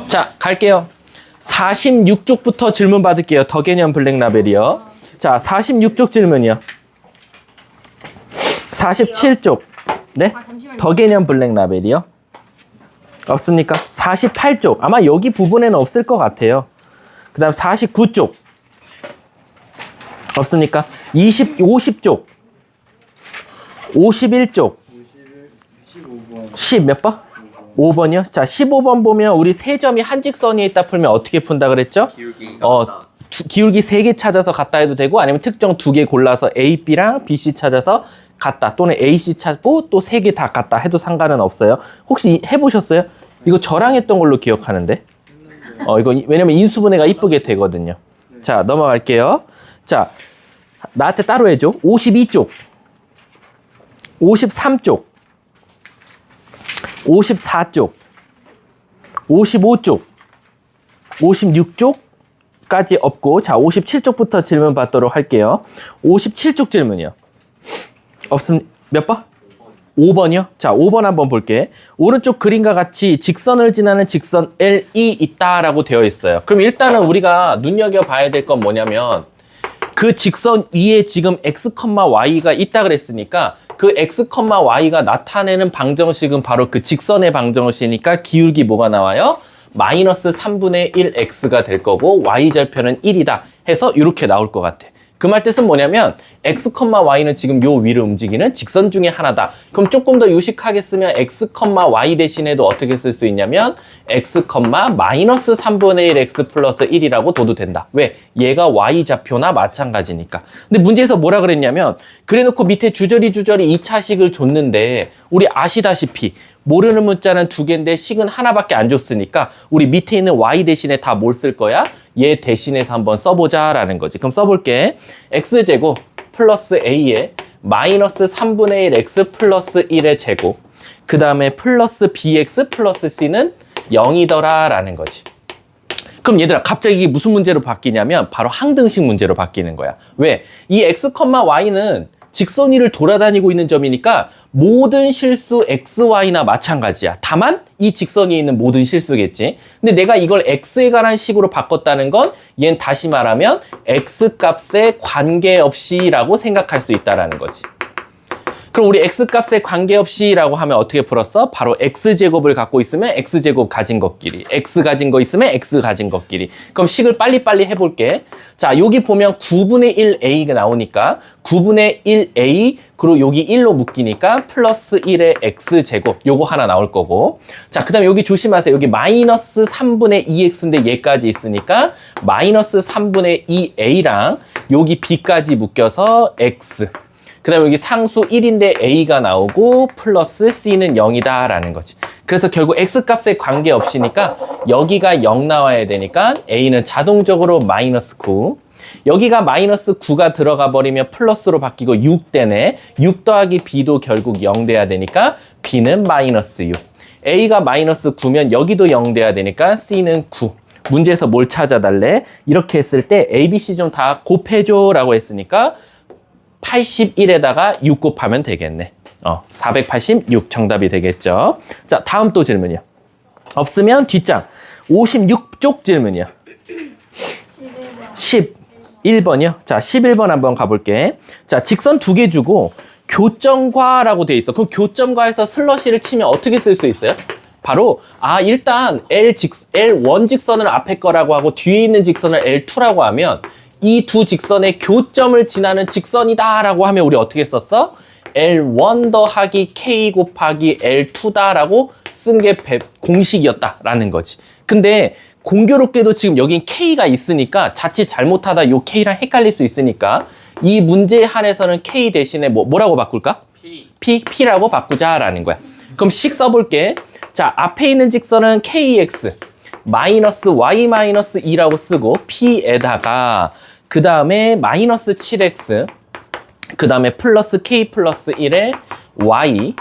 자, 갈게요. 46쪽부터 질문 받을게요. 더 개념 블랙라벨이요. 자, 46쪽 질문이요. 47쪽. 네? 더 개념 블랙라벨이요. 없습니까? 48쪽. 아마 여기 부분에는 없을 것 같아요. 그 다음 49쪽. 없습니까? 50쪽. 51쪽. 10 몇 번? 5번이요? 자, 15번 보면 우리 세 점이 한 직선에 있다 풀면 어떻게 푼다 그랬죠? 기울기 3개 찾아서 같다 해도 되고 아니면 특정 2개 골라서 A, B랑 B, C 찾아서 같다 또는 A, C 찾고 또 3개 다 같다 해도 상관은 없어요. 혹시 해보셨어요? 이거 저랑 했던 걸로 기억하는데 이거 왜냐면 인수분해가 이쁘게 되거든요. 자, 넘어갈게요. 자, 나한테 따로 해줘. 52쪽 53쪽 54쪽 55쪽 56쪽까지 없고 자 57쪽부터 질문 받도록 할게요. 57쪽 질문이요. 몇 번? 5번이요? 자 5번 한번 볼게. 오른쪽 그림과 같이 직선을 지나는 직선 L이 있다라고 되어 있어요. 그럼 일단은 우리가 눈여겨봐야 될 건 뭐냐면 그 직선 위에 지금 x, y가 있다 그랬으니까 그 x, y가 나타내는 방정식은 바로 그 직선의 방정식이니까 기울기 뭐가 나와요? 마이너스 3분의 1x가 될 거고 y절편은 1이다 해서 이렇게 나올 것 같아. 그 말 뜻은 뭐냐면 x, y는 지금 요 위를 움직이는 직선 중에 하나다. 그럼 조금 더 유식하게 쓰면 x, y 대신에도 어떻게 쓸 수 있냐면 x, 마이너스 3분의 1 x 플러스 1이라고 둬도 된다. 왜? 얘가 y좌표나 마찬가지니까. 근데 문제에서 뭐라 그랬냐면 그래놓고 밑에 주저리 2차식을 줬는데 우리 아시다시피 모르는 문자는 2개인데 식은 하나밖에 안 줬으니까 우리 밑에 있는 y 대신에 다 뭘 쓸 거야? 얘 대신해서 한번 써보자 라는 거지. 그럼 써볼게. x제곱 플러스 a에 마이너스 3분의 1 x 플러스 1의 제곱 그 다음에 플러스 bx 플러스 c는 0이더라 라는 거지. 그럼 얘들아 갑자기 이게 무슨 문제로 바뀌냐면 바로 항등식 문제로 바뀌는 거야. 왜? 이 x, y는 직선 위를 돌아다니고 있는 점이니까 모든 실수 xy나 마찬가지야. 다만 이 직선 위에 있는 모든 실수겠지. 근데 내가 이걸 x에 관한 식으로 바꿨다는 건 얘는 다시 말하면 x 값에 관계없이 라고 생각할 수 있다는 거지. 그럼 우리 x값에 관계없이 라고 하면 어떻게 풀었어? 바로 x제곱을 갖고 있으면 x제곱 가진 것끼리 x 가진 거 있으면 x 가진 것끼리. 그럼 식을 빨리빨리 해볼게. 자, 여기 보면 9분의 1a가 나오니까 9분의 1a 그리고 여기 1로 묶이니까 플러스 1의 x제곱 요거 하나 나올 거고. 자, 그 다음에 여기 조심하세요. 여기 마이너스 3분의 2x인데 얘까지 있으니까 마이너스 3분의 2a랑 여기 b까지 묶여서 x 그 다음에 여기 상수 1인데 a가 나오고 플러스 c는 0이다 라는 거지. 그래서 결국 x값에 관계없이니까 여기가 0 나와야 되니까 a는 자동적으로 마이너스 9 여기가 마이너스 9가 들어가 버리면 플러스로 바뀌고 6 되네. 6 더하기 b도 결국 0 돼야 되니까 b는 마이너스 6 a가 마이너스 9면 여기도 0 돼야 되니까 c는 9 문제에서 뭘 찾아달래? 이렇게 했을 때 a, b, c 좀 다 곱해줘 라고 했으니까 81에다가 6 곱하면 되겠네. 486 정답이 되겠죠. 자, 다음 또 질문이요. 없으면 뒷장. 56쪽 질문이요. 11번이요. 자, 11번 한번 가볼게. 자, 직선 2개 주고 교점과라고 돼 있어. 그럼 교점과에서 슬러시를 치면 어떻게 쓸 수 있어요? 바로 일단 L1 직선을 앞에 거라고 하고 뒤에 있는 직선을 L2라고 하면 이 두 직선의 교점을 지나는 직선이다 라고 하면 우리 어떻게 썼어? L1 더하기 K 곱하기 L2다 라고 쓴 게 공식이었다 라는 거지. 근데 공교롭게도 지금 여긴 K가 있으니까 자칫 잘못하다 요 K랑 헷갈릴 수 있으니까 이 문제에 한해서는 K 대신에 뭐라고 바꿀까? P라고 바꾸자 라는 거야. 그럼 식 써볼게. 자, 앞에 있는 직선은 KX 마이너스 Y 마이너스 2라고 쓰고 P에다가 그 다음에 마이너스 7x 그 다음에 플러스 k 플러스 1의 y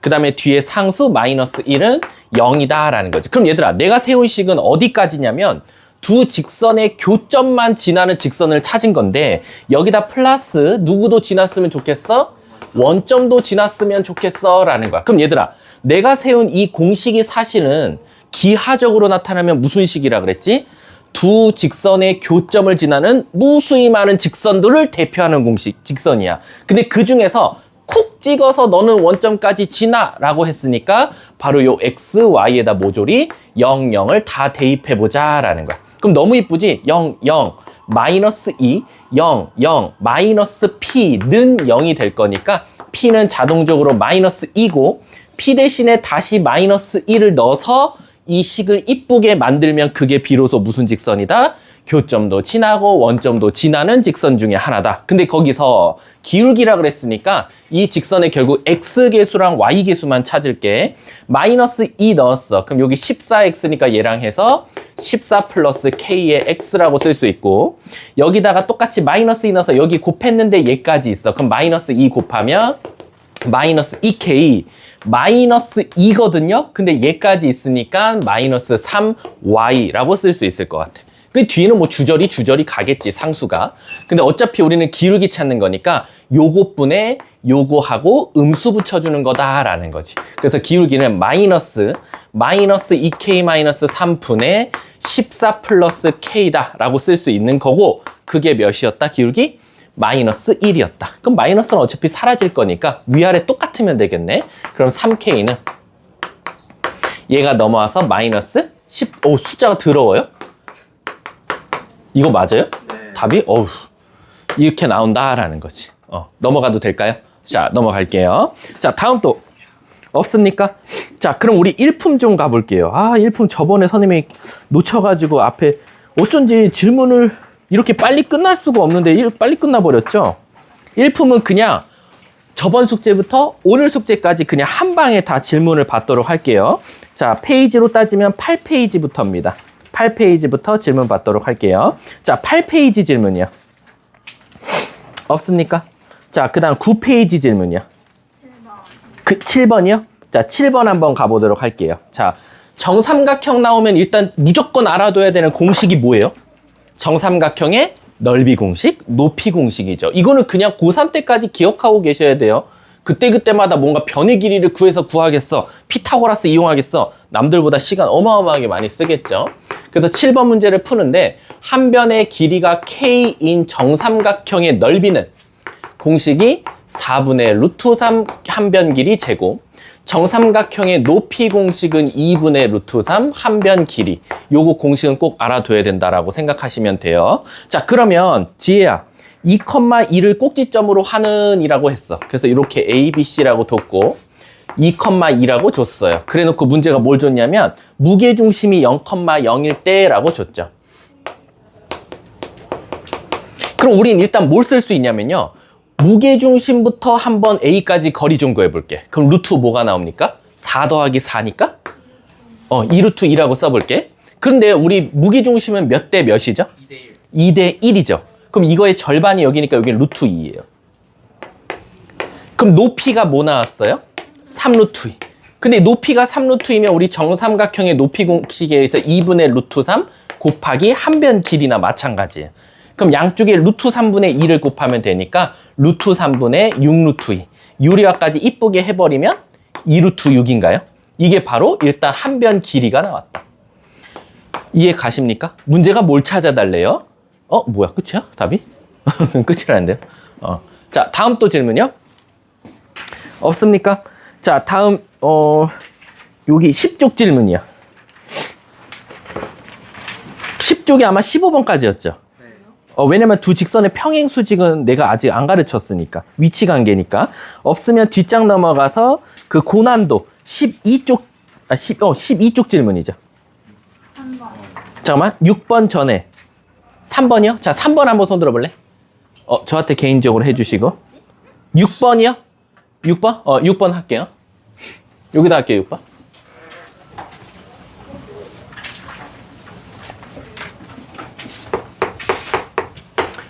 그 다음에 뒤에 상수 마이너스 1은 0이다 라는 거지. 그럼 얘들아 내가 세운 식은 어디까지냐면 두 직선의 교점만 지나는 직선을 찾은 건데 여기다 플러스 누구도 지났으면 좋겠어? 원점도 지났으면 좋겠어 라는 거야. 그럼 얘들아 내가 세운 이 공식이 사실은 기하적으로 나타나면 무슨 식이라 그랬지? 두 직선의 교점을 지나는 무수히 많은 직선들을 대표하는 공식, 직선이야. 근데 그 중에서 콕 찍어서 너는 원점까지 지나 라고 했으니까 바로 요 x, y에다 모조리 0, 0을 다 대입해보자 라는 거야. 그럼 너무 이쁘지? 0, 0, 마이너스 2, 0, 0, 마이너스 p는 0이 될 거니까 p는 자동적으로 마이너스 2고 p 대신에 다시 마이너스 1을 넣어서 이 식을 이쁘게 만들면 그게 비로소 무슨 직선이다? 교점도 지나고 원점도 지나는 직선 중에 하나다. 근데 거기서 기울기라 그랬으니까 이 직선에 결국 x계수랑 y계수만 찾을게. 마이너스 2 넣었어. 그럼 여기 14x니까 얘랑 해서 14 플러스 k의 x라고 쓸 수 있고, 여기다가 똑같이 마이너스 2 넣어서 여기 곱했는데 얘까지 있어. 그럼 마이너스 2 곱하면 마이너스 2k 마이너스 2거든요. 근데 얘까지 있으니까 마이너스 3y라고 쓸 수 있을 것 같아. 그 뒤에는 뭐 주저리 가겠지, 상수가. 근데 어차피 우리는 기울기 찾는 거니까 요것분에 요거하고 음수 붙여주는 거다라는 거지. 그래서 기울기는 마이너스 2k 마이너스 3분의 14 플러스 k다 라고 쓸 수 있는 거고, 그게 몇이었다, 기울기? 마이너스 1이었다. 그럼 마이너스는 어차피 사라질 거니까 위아래 똑같으면 되겠네. 그럼 3k는 얘가 넘어와서 마이너스 10, 오, 숫자가 더러워요? 이거 맞아요? 네. 답이? 어우, 이렇게 나온다라는 거지. 넘어가도 될까요? 자, 넘어갈게요. 자, 다음 또 없습니까? 자, 그럼 우리 일품 좀 가볼게요. 아, 일품 저번에 선생님이 놓쳐가지고 앞에 어쩐지 질문을 이렇게 빨리 끝날 수가 없는데 빨리 끝나버렸죠? 일품은 그냥 저번 숙제부터 오늘 숙제까지 그냥 한 방에 다 질문을 받도록 할게요. 자, 페이지로 따지면 8페이지부터입니다. 8페이지부터 질문 받도록 할게요. 자, 8페이지 질문이요. 없습니까? 자, 그 다음 9페이지 질문이요. 7번. 7번이요? 자, 7번 한번 가보도록 할게요. 자, 정삼각형 나오면 일단 무조건 알아둬야 되는 공식이 뭐예요? 정삼각형의 넓이 공식, 높이 공식이죠. 이거는 그냥 고3 때까지 기억하고 계셔야 돼요. 그때그때마다 뭔가 변의 길이를 구해서 구하겠어, 피타고라스 이용하겠어, 남들보다 시간 어마어마하게 많이 쓰겠죠. 그래서 7번 문제를 푸는데 한 변의 길이가 k인 정삼각형의 넓이는 공식이 4분의 루트 3 한 변 길이 제곱, 정삼각형의 높이 공식은 2분의 루트 3 한 변 길이. 요거 공식은 꼭 알아둬야 된다라고 생각하시면 돼요. 자, 그러면 지혜야, 2,2를 꼭지점으로 하는 이라고 했어. 그래서 이렇게 A, B, C라고 뒀고 2,2라고 줬어요. 그래 놓고 문제가 뭘 줬냐면 무게중심이 0,0일 때라고 줬죠. 그럼 우린 일단 뭘 쓸 수 있냐면요, 무게중심부터 한번 A까지 거리 좀 구해볼게. 그럼 루트 뭐가 나옵니까? 4 더하기 4니까 2루트 2라고 써볼게. 그런데 우리 무게중심은 몇 대 몇이죠? 2대1. 2대 1이죠. 그럼 이거의 절반이 여기니까 여기는 루트 2예요. 그럼 높이가 뭐 나왔어요? 3루트 2. 근데 높이가 3루트 2면 우리 정삼각형의 높이 공식에 의해서 2분의 루트 3 곱하기 한 변 길이나 마찬가지예요. 그럼 양쪽에 루트 3분의 2를 곱하면 되니까 루트 3분의 6루트 2. 유리화까지 이쁘게 해버리면 2루트 6인가요? 이게 바로 일단 한 변 길이가 나왔다. 이해 가십니까? 문제가 뭘 찾아달래요? 뭐야, 끝이야? 답이? 끝이라는데요? 자, 다음 또 질문이요? 없습니까? 자, 다음 여기 10쪽 질문이요. 10쪽이 아마 15번까지였죠. 왜냐면 두 직선의 평행 수직은 내가 아직 안 가르쳤으니까, 위치 관계니까. 없으면 뒷장 넘어가서 그 고난도 12쪽 질문이죠. 3번. 잠깐만, 6번 전에 3번이요? 자, 3번 한번 손 들어볼래? 저한테 개인적으로 해주시고. 6번이요? 6번? 6번 할게요. 여기다 할게요, 6번.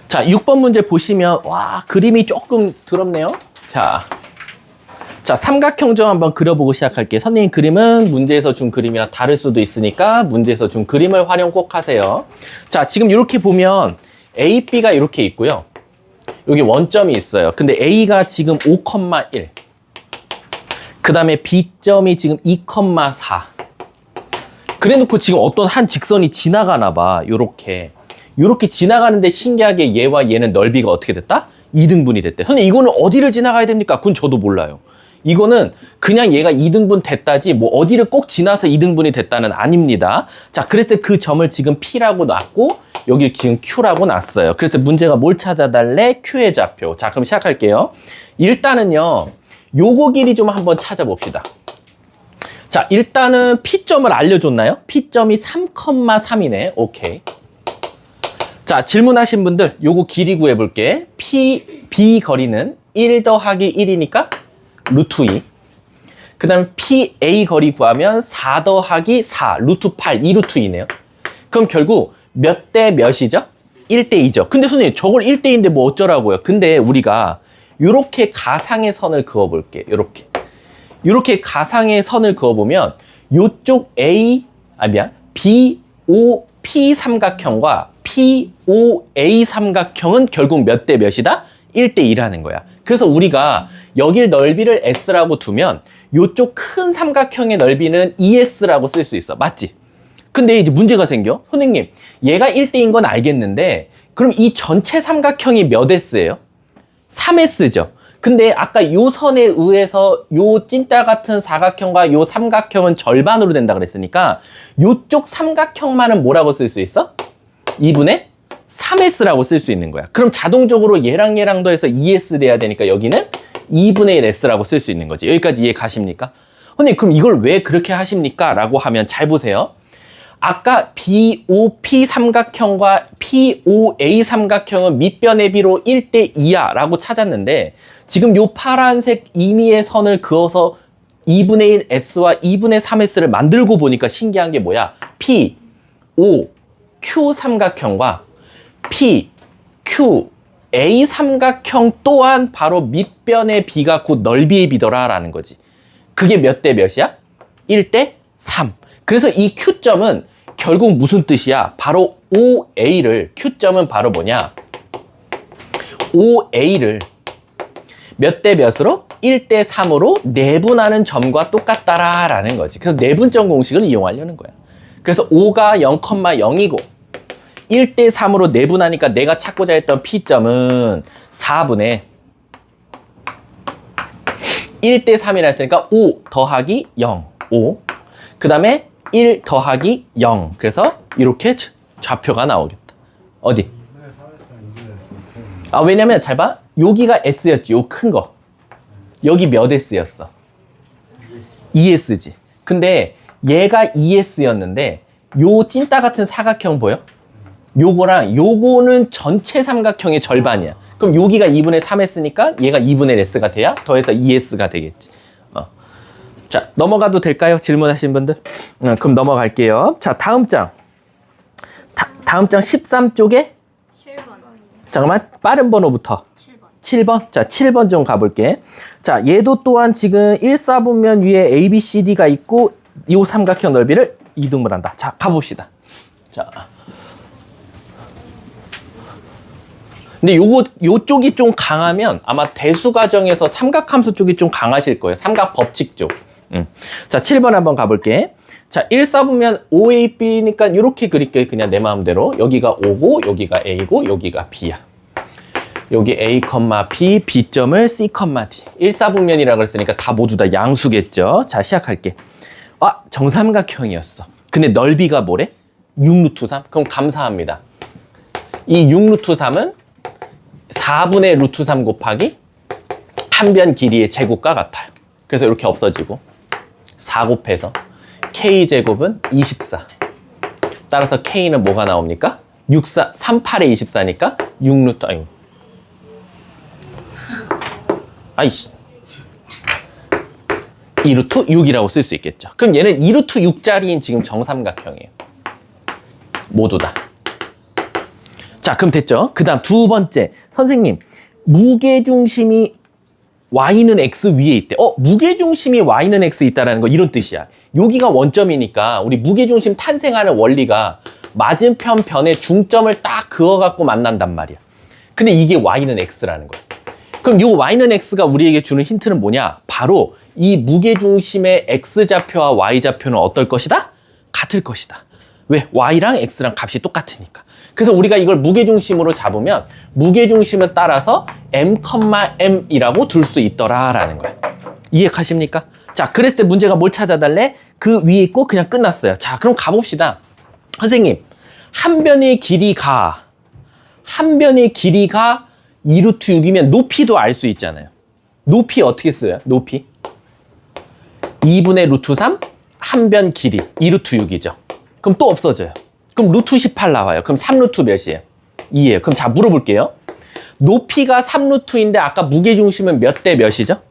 자, 6번 문제 보시면, 와, 그림이 조금 더럽네요. 자, 삼각형 좀 한번 그려보고 시작할게요. 선생님 그림은 문제에서 준 그림이랑 다를 수도 있으니까 문제에서 준 그림을 활용 꼭 하세요. 자, 지금 이렇게 보면 A, B가 이렇게 있고요. 여기 원점이 있어요. 근데 A가 지금 5,1. 그 다음에 B점이 지금 2,4. 그래 놓고 지금 어떤 한 직선이 지나가나 봐. 요렇게 지나가는데 신기하게 얘와 얘는 넓이가 어떻게 됐다? 2등분이 됐대. 근데 이거는 어디를 지나가야 됩니까? 그건 저도 몰라요. 이거는 그냥 얘가 2등분 됐다지 뭐 어디를 꼭 지나서 2등분이 됐다는 아닙니다. 자, 그래서 그 점을 지금 P라고 놨고 여기 지금 Q라고 놨어요. 그래서 문제가 뭘 찾아달래? Q의 좌표. 자, 그럼 시작할게요. 일단은요. 요거 길이 좀 한번 찾아봅시다. 자, 일단은 P점을 알려줬나요? P점이 3,3이네. 오케이. 자, 질문하신 분들 요거 길이 구해볼게. B 거리는 1 더하기 1이니까 루트 2. 그 다음에 PA 거리 구하면 4 더하기 4, 루트 8, 2 루트 2네요. 그럼 결국 몇 대 몇이죠? 1대 2죠. 근데 선생님 저걸 1대 2인데 뭐 어쩌라고요? 근데 우리가 요렇게 가상의 선을 그어볼게. 요렇게 가상의 선을 그어보면 요쪽 BOP 삼각형과 POA 삼각형은 결국 몇 대 몇이다? 1대 2라는 거야. 그래서 우리가 여길 넓이를 S라고 두면 요쪽 큰 삼각형의 넓이는 ES라고 쓸 수 있어. 맞지? 근데 이제 문제가 생겨. 선생님, 얘가 1대인 건 알겠는데 그럼 이 전체 삼각형이 몇 S예요? 3S죠. 근데 아까 요 선에 의해서 요 찐따 같은 사각형과 요 삼각형은 절반으로 된다 그랬으니까 요쪽 삼각형만은 뭐라고 쓸 수 있어? 2분의 3S라고 쓸 수 있는 거야. 그럼 자동적으로 얘랑 더해서 2S 돼야 되니까 여기는 2분의 1S라고 쓸 수 있는 거지. 여기까지 이해 가십니까? 근데 그럼 이걸 왜 그렇게 하십니까? 라고 하면 잘 보세요. 아까 BOP 삼각형과 POA 삼각형은 밑변의 비로 1대 2야 라고 찾았는데 지금 요 파란색 임의의 선을 그어서 2분의 1S와 2분의 3S를 만들고 보니까 신기한 게 뭐야? POQ 삼각형과 PQA 삼각형 또한 바로 밑변의 비가 곧 넓이의 비더라 라는 거지. 그게 몇 대 몇이야? 1대 3. 그래서 이 Q점은 결국 무슨 뜻이야? 바로 OA를, Q점은 바로 뭐냐? OA를 몇 대 몇으로? 1대 3으로 내분하는 점과 똑같다라 라는 거지. 그래서 내분점 공식을 이용하려는 거야. 그래서 5가 0,0이고 1대 3으로 내분하니까 내가 찾고자 했던 P점은 4분의 1대 3이라 했으니까 5 더하기 0, 5. 그 다음에 1 더하기 0. 그래서 이렇게 좌표가 나오겠다. 어디? 아, 왜냐면 잘 봐. 여기가 S였지. 요 큰 거. 여기 몇 S였어? 2S지. 근데 얘가 2S였는데 요 찐따 같은 사각형 보여? 요거랑 요거는 전체 삼각형의 절반이야. 그럼 여기가 2분의 3S니까 얘가 2분의 S가 돼야 더해서 2S가 되겠지. 자, 넘어가도 될까요? 질문하신 분들? 그럼 넘어갈게요. 자, 다음 장. 다음 장 13쪽에 7번. 잠깐만, 빠른 번호부터 7번. 자, 7번 좀 가볼게. 자, 얘도 또한 지금 1사분면 위에 ABCD가 있고 이 삼각형 넓이를 이등분 한다. 자, 가봅시다. 자, 근데 요쪽이 좀 강하면 아마 대수과정에서 삼각함수 쪽이 좀 강하실 거예요. 삼각 법칙 쪽. 자, 7번 한번 가볼게. 자, 1사분면 OAB니까 이렇게 그릴게. 그냥 내 마음대로. 여기가 O고, 여기가 A고, 여기가 B야. 여기 A, B, B점을 C, D. 1사분면이라고 그랬으니까 다 모두 다 양수겠죠. 자, 시작할게. 아, 정삼각형이었어. 근데 넓이가 뭐래? 6루트 3? 그럼 감사합니다. 이 6루트 3은 4분의 루트 3 곱하기 한 변 길이의 제곱과 같아요. 그래서 이렇게 없어지고 4 곱해서 K제곱은 24. 따라서 K는 뭐가 나옵니까? 38에 24니까 6루트, 아이씨. 2루트 6이라고 쓸 수 있겠죠. 그럼 얘는 2루트 6짜리인 지금 정삼각형이에요. 모두 다. 자, 그럼 됐죠? 그 다음 두 번째. 선생님, 무게중심이 Y는 X 위에 있대. 무게중심이 Y는 X 있다라는 거 이런 뜻이야. 여기가 원점이니까 우리 무게중심 탄생하는 원리가 맞은편 변의 중점을 딱 그어갖고 만난단 말이야. 근데 이게 Y는 X라는 거야. 그럼 이 Y는 X가 우리에게 주는 힌트는 뭐냐? 바로 이 무게중심의 X좌표와 Y좌표는 어떨 것이다? 같을 것이다. 왜? y랑 x랑 값이 똑같으니까. 그래서 우리가 이걸 무게중심으로 잡으면 무게중심을 따라서 m, m이라고 둘 수 있더라라는 거야. 이해가십니까? 자, 그랬을 때 문제가 뭘 찾아달래? 그 위에 있고 그냥 끝났어요. 자, 그럼 가봅시다. 선생님, 한 변의 길이가 2루트 6이면 높이도 알 수 있잖아요. 높이 어떻게 써요? 높이 2분의 루트 3 한 변 길이 2루트 6이죠. 그럼 또 없어져요. 그럼 루트 18 나와요. 그럼 3루트 몇이에요? 2예요. 그럼 자, 물어볼게요. 높이가 3루트인데 아까 무게중심은 몇 대 몇이죠?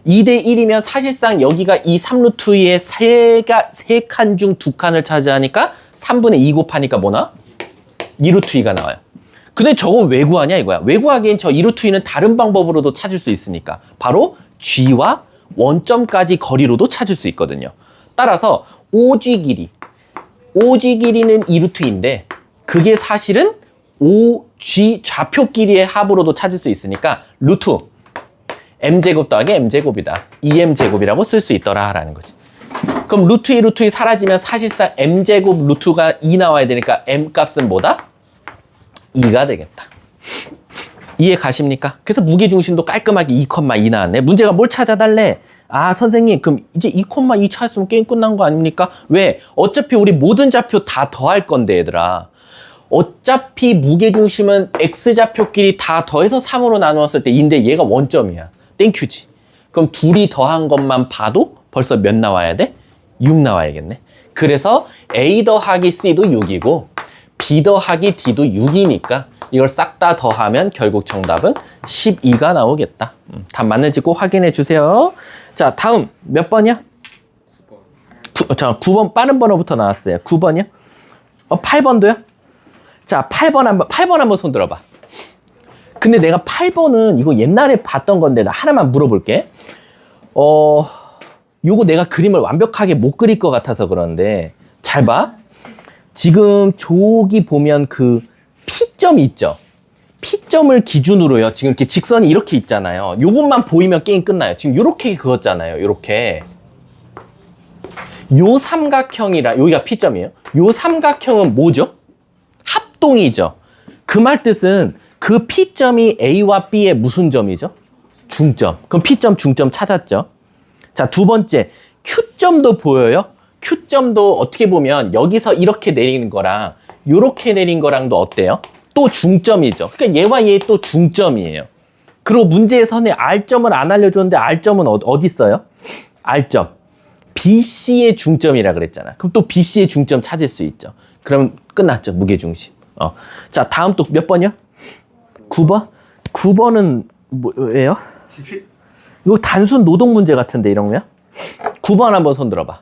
2대 1이면 사실상 여기가 이 3루트의 세 칸 중 2칸을 차지하니까 3분의 2 곱하니까 뭐나? 2루트 2가 나와요. 근데 저거 왜 구하냐 이거야. 왜 구하기엔 저 2루트 2는 다른 방법으로도 찾을 수 있으니까. 바로 G와 원점까지 거리로도 찾을 수 있거든요. 따라서 OG 길이는 2루트 2인데 그게 사실은 OG 좌표 길이의 합으로도 찾을 수 있으니까 루트 m제곱 더하기 m제곱이다. 2m제곱이라고 쓸 수 있더라라는 거지. 그럼 루트 2, 루트 2 사라지면 사실상 m제곱 루트가 2 나와야 되니까 m 값은 뭐다? 2가 되겠다. 이해 가십니까? 그래서 무게중심도 깔끔하게 2,2 나왔네. 문제가 뭘 찾아달래? 아, 선생님, 그럼 이제 2,2 찾았으면 게임 끝난 거 아닙니까? 왜? 어차피 우리 모든 좌표 다 더할 건데, 얘들아. 어차피 무게중심은 x좌표끼리 다 더해서 3으로 나누었을 때 2인데 얘가 원점이야. 땡큐지. 그럼 둘이 더한 것만 봐도 벌써 몇 나와야 돼? 6 나와야겠네. 그래서 A 더하기 C도 6이고 B 더하기 D도 6이니까 이걸 싹 다 더하면 결국 정답은 12가 나오겠다. 답 맞는지 꼭 확인해 주세요. 자, 다음 몇 번이야? 9번 빠른 번호부터 나왔어요. 9번이요? 8번도요? 자, 8번 한번 손 들어봐. 근데 내가 8번은 이거 옛날에 봤던 건데 나 하나만 물어볼게. 요거 내가 그림을 완벽하게 못 그릴 것 같아서 그러는데 잘 봐. 지금 저기 보면 그 P점이 있죠. P점을 기준으로요. 지금 이렇게 직선이 이렇게 있잖아요. 요것만 보이면 게임 끝나요. 지금 요렇게 그었잖아요. 요렇게. 요 삼각형이라 여기가 P점이에요. 요 삼각형은 뭐죠? 합동이죠. 그 말 뜻은 그 P점이 A와 B의 무슨 점이죠? 중점. 그럼 P점, 중점 찾았죠. 자, 두 번째 Q점도 보여요. Q점도 어떻게 보면 여기서 이렇게 내리는 거랑 이렇게 내린 거랑도 어때요? 또 중점이죠. 그러니까 얘와 얘 또 중점이에요. 그리고 문제에서는 R점을 안 알려줬는데 R점은 어디 있어요? R점. BC의 중점이라 그랬잖아. 그럼 또 BC의 중점 찾을 수 있죠. 그럼 끝났죠. 무게중심. 자, 다음 또 몇 번이요? 9번? 9번은 뭐예요? 이거 단순 노동 문제 같은데 이러면? 9번 한번 손 들어봐.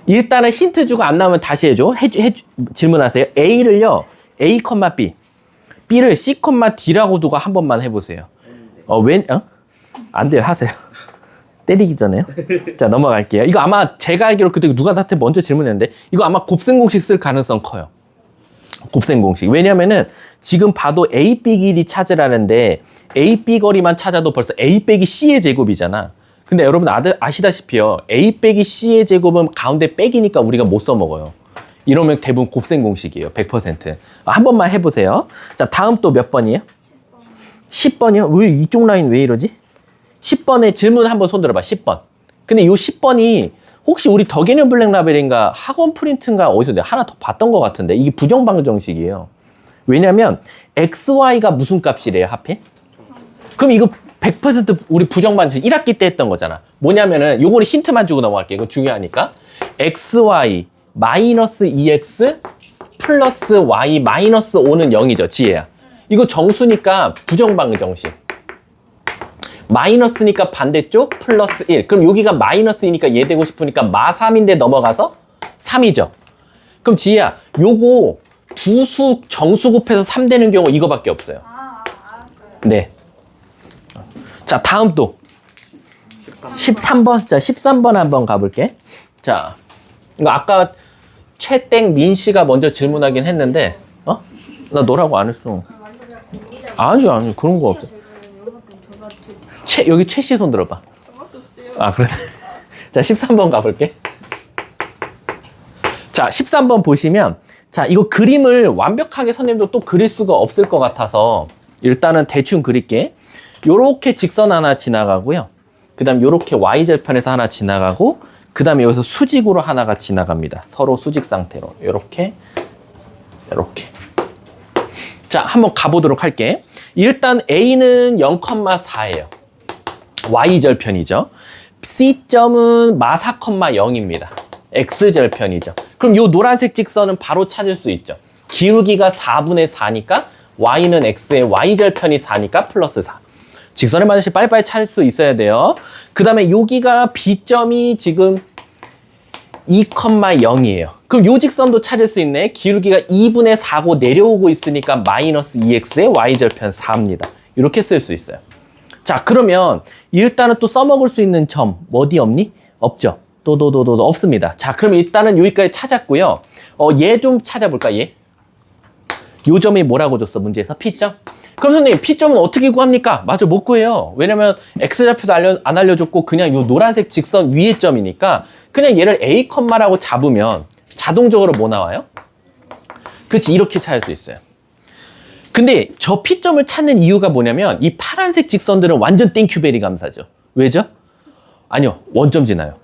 일단은 힌트 주고 안 나오면 다시 해줘. 질문하세요. A를요, A, B. B를 C, D라고 두고 한 번만 해보세요. 안 돼요. 하세요. 때리기 전에요. 자, 넘어갈게요. 이거 아마 제가 알기로 그때 누가 나한테 먼저 질문했는데 이거 아마 곱셈공식 쓸 가능성 커요. 곱셈공식. 왜냐면은 지금 봐도 A, B 길이 찾으라는데 A, B 거리만 찾아도 벌써 A 빼기 C의 제곱이잖아. 근데 여러분 아시다시피요. A 빼기 C의 제곱은 가운데 빼기니까 우리가 못 써먹어요. 이러면 대부분 곱셈공식이에요. 100%. 한 번만 해보세요. 자, 다음 또 몇 번이에요? 10번이요? 왜 이쪽 라인 왜 이러지? 10번에 질문 한번 손 들어봐. 10번. 근데 이 10번이 혹시 우리 더 개념 블랙 라벨인가 학원 프린트인가 어디서 내가 하나 더 봤던 것 같은데 이게 부정방정식이에요. 왜냐면 XY가 무슨 값이래요, 하필? 그럼 이거 100% 우리 부정방정식 1학기 때 했던 거잖아. 뭐냐면은 요거를 힌트만 주고 넘어갈게요. 이거 중요하니까. XY 마이너스 2X 플러스 Y 마이너스 5는 0이죠, 지혜야. 이거 정수니까 부정방정식. 마이너스니까 반대쪽 플러스 1. 그럼 여기가 마이너스이니까 얘 되고 싶으니까 마 3인데 넘어가서 3이죠. 그럼 지혜야, 요거 두 수 정수 곱해서 3 되는 경우 이거밖에 없어요. 알았어요. 네. 자, 다음 또 13번. 자, 13번 한번 가볼게. 자, 이거 아까 최땡 민 씨가 먼저 질문하긴 했는데, 나 너라고 안 했어. 아니, 그런 거 없어. 여기 최 씨 손 들어봐. 저밖에 없어요. 아, 그래. 자, 13번 가볼게. 자, 13번 보시면 자, 이거 그림을 완벽하게 선생님도 또 그릴 수가 없을 것 같아서 일단은 대충 그릴게. 요렇게 직선 하나 지나가고요. 그 다음 요렇게 Y절편에서 하나 지나가고 그 다음에 여기서 수직으로 하나가 지나갑니다. 서로 수직 상태로 요렇게 요렇게. 자, 한번 가보도록 할게. 일단 A는 0,4예요. Y절편이죠. C점은 마사, 0입니다. X절편이죠. 그럼 요 노란색 직선은 바로 찾을 수 있죠. 기울기가 4분의 4니까 Y는 X의 Y절편이 4니까 플러스 4. 직선의 반드시 빨리빨리 찾을 수 있어야 돼요. 그 다음에 여기가 B점이 지금 2,0이에요. 그럼 요 직선도 찾을 수 있네. 기울기가 2분의 4고 내려오고 있으니까 마이너스 2X의 Y절편 4입니다. 이렇게 쓸 수 있어요. 자, 그러면 일단은 또 써먹을 수 있는 점 어디 없니? 없죠. 도도도도 없습니다. 자, 그럼 일단은 여기까지 찾았고요. 얘 좀 찾아볼까, 얘? 요 점이 뭐라고 줬어, 문제에서? P점? 그럼 선생님, P점은 어떻게 구합니까? 맞아, 못 구해요. 왜냐면 X좌표도 안 알려줬고 그냥 요 노란색 직선 위의 점이니까 그냥 얘를 A, 라고 잡으면 자동적으로 뭐 나와요? 그치, 이렇게 찾을 수 있어요. 근데 저 P점을 찾는 이유가 뭐냐면 이 파란색 직선들은 완전 땡큐베리 감사죠. 왜죠? 아니요, 원점 지나요.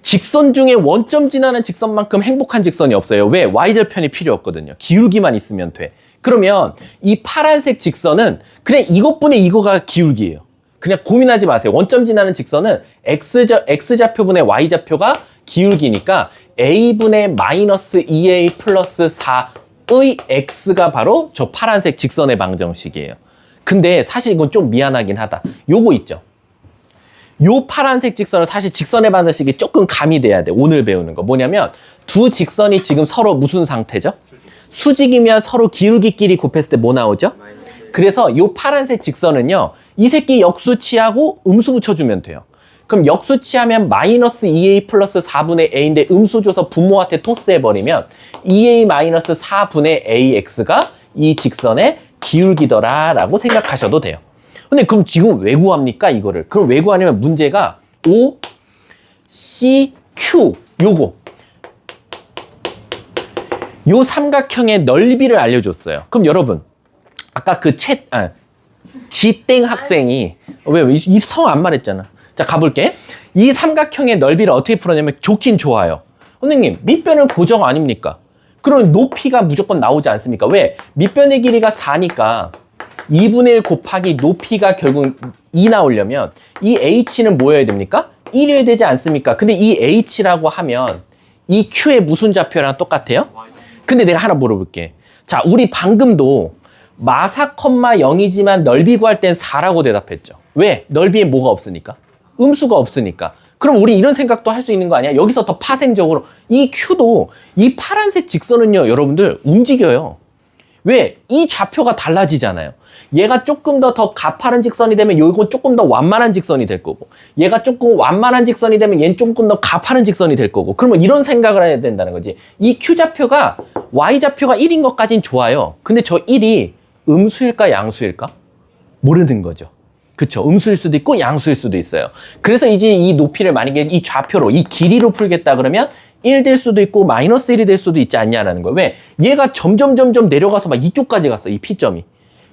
직선 중에 원점 지나는 직선만큼 행복한 직선이 없어요. 왜? Y절편이 필요 없거든요. 기울기만 있으면 돼. 그러면 이 파란색 직선은 그냥 이것분의 이거가 기울기예요. 그냥 고민하지 마세요. 원점 지나는 직선은 X좌표분의 Y좌표가 기울기니까 A분의 마이너스 2A 플러스 4의 X가 바로 저 파란색 직선의 방정식이에요. 근데 사실 이건 좀 미안하긴 하다. 요거 있죠. 요 파란색 직선은 사실 직선의 방정식이 조금 가미돼야 돼. 오늘 배우는 거. 뭐냐면 두 직선이 지금 서로 무슨 상태죠? 수직이면 서로 기울기끼리 곱했을 때 뭐 나오죠? 그래서 요 파란색 직선은요, 이 새끼 역수치하고 음수 붙여주면 돼요. 그럼 역수치하면 마이너스 2A 플러스 4분의 A인데 음수 줘서 부모한테 토스해버리면 2A 마이너스 4분의 AX가 이 직선의 기울기더라 라고 생각하셔도 돼요. 근데 그럼 지금 왜 구합니까, 이거를? 그럼 왜 구하냐면 문제가 O, C, Q 요거 요 삼각형의 넓이를 알려줬어요. 그럼 여러분, 아까 그 지땡 학생이 왜 이 성 안 말했잖아. 자, 가볼게. 이 삼각형의 넓이를 어떻게 풀었냐면 좋긴 좋아요. 선생님, 밑변은 고정 아닙니까? 그럼 높이가 무조건 나오지 않습니까? 왜? 밑변의 길이가 4니까 2분의 1 곱하기 높이가 결국 2 나오려면 이 h는 뭐여야 됩니까? 1이어야 되지 않습니까? 근데 이 h라고 하면 이 q의 무슨 좌표랑 똑같아요? 근데 내가 하나 물어볼게. 자, 우리 방금도 마사, 0이지만 넓이 구할 땐 4라고 대답했죠. 왜? 넓이에 뭐가 없으니까? 음수가 없으니까. 그럼 우리 이런 생각도 할 수 있는 거 아니야? 여기서 더 파생적으로 이 Q도 이 파란색 직선은요, 여러분들 움직여요. 왜? 이 좌표가 달라지잖아요. 얘가 조금 더 가파른 직선이 되면 이건 조금 더 완만한 직선이 될 거고, 얘가 조금 완만한 직선이 되면 얘는 조금 더 가파른 직선이 될 거고. 그러면 이런 생각을 해야 된다는 거지. 이 Q좌표가 Y좌표가 1인 것까진 좋아요. 근데 저 1이 음수일까 양수일까? 모르는 거죠. 그쵸? 음수일 수도 있고 양수일 수도 있어요. 그래서 이제 이 높이를 만약에 이 좌표로, 이 길이로 풀겠다 그러면 1 될 수도 있고 마이너스 1이 될 수도 있지 않냐라는 거예요. 왜? 얘가 점점 내려가서 막 이쪽까지 갔어, 이 P점이.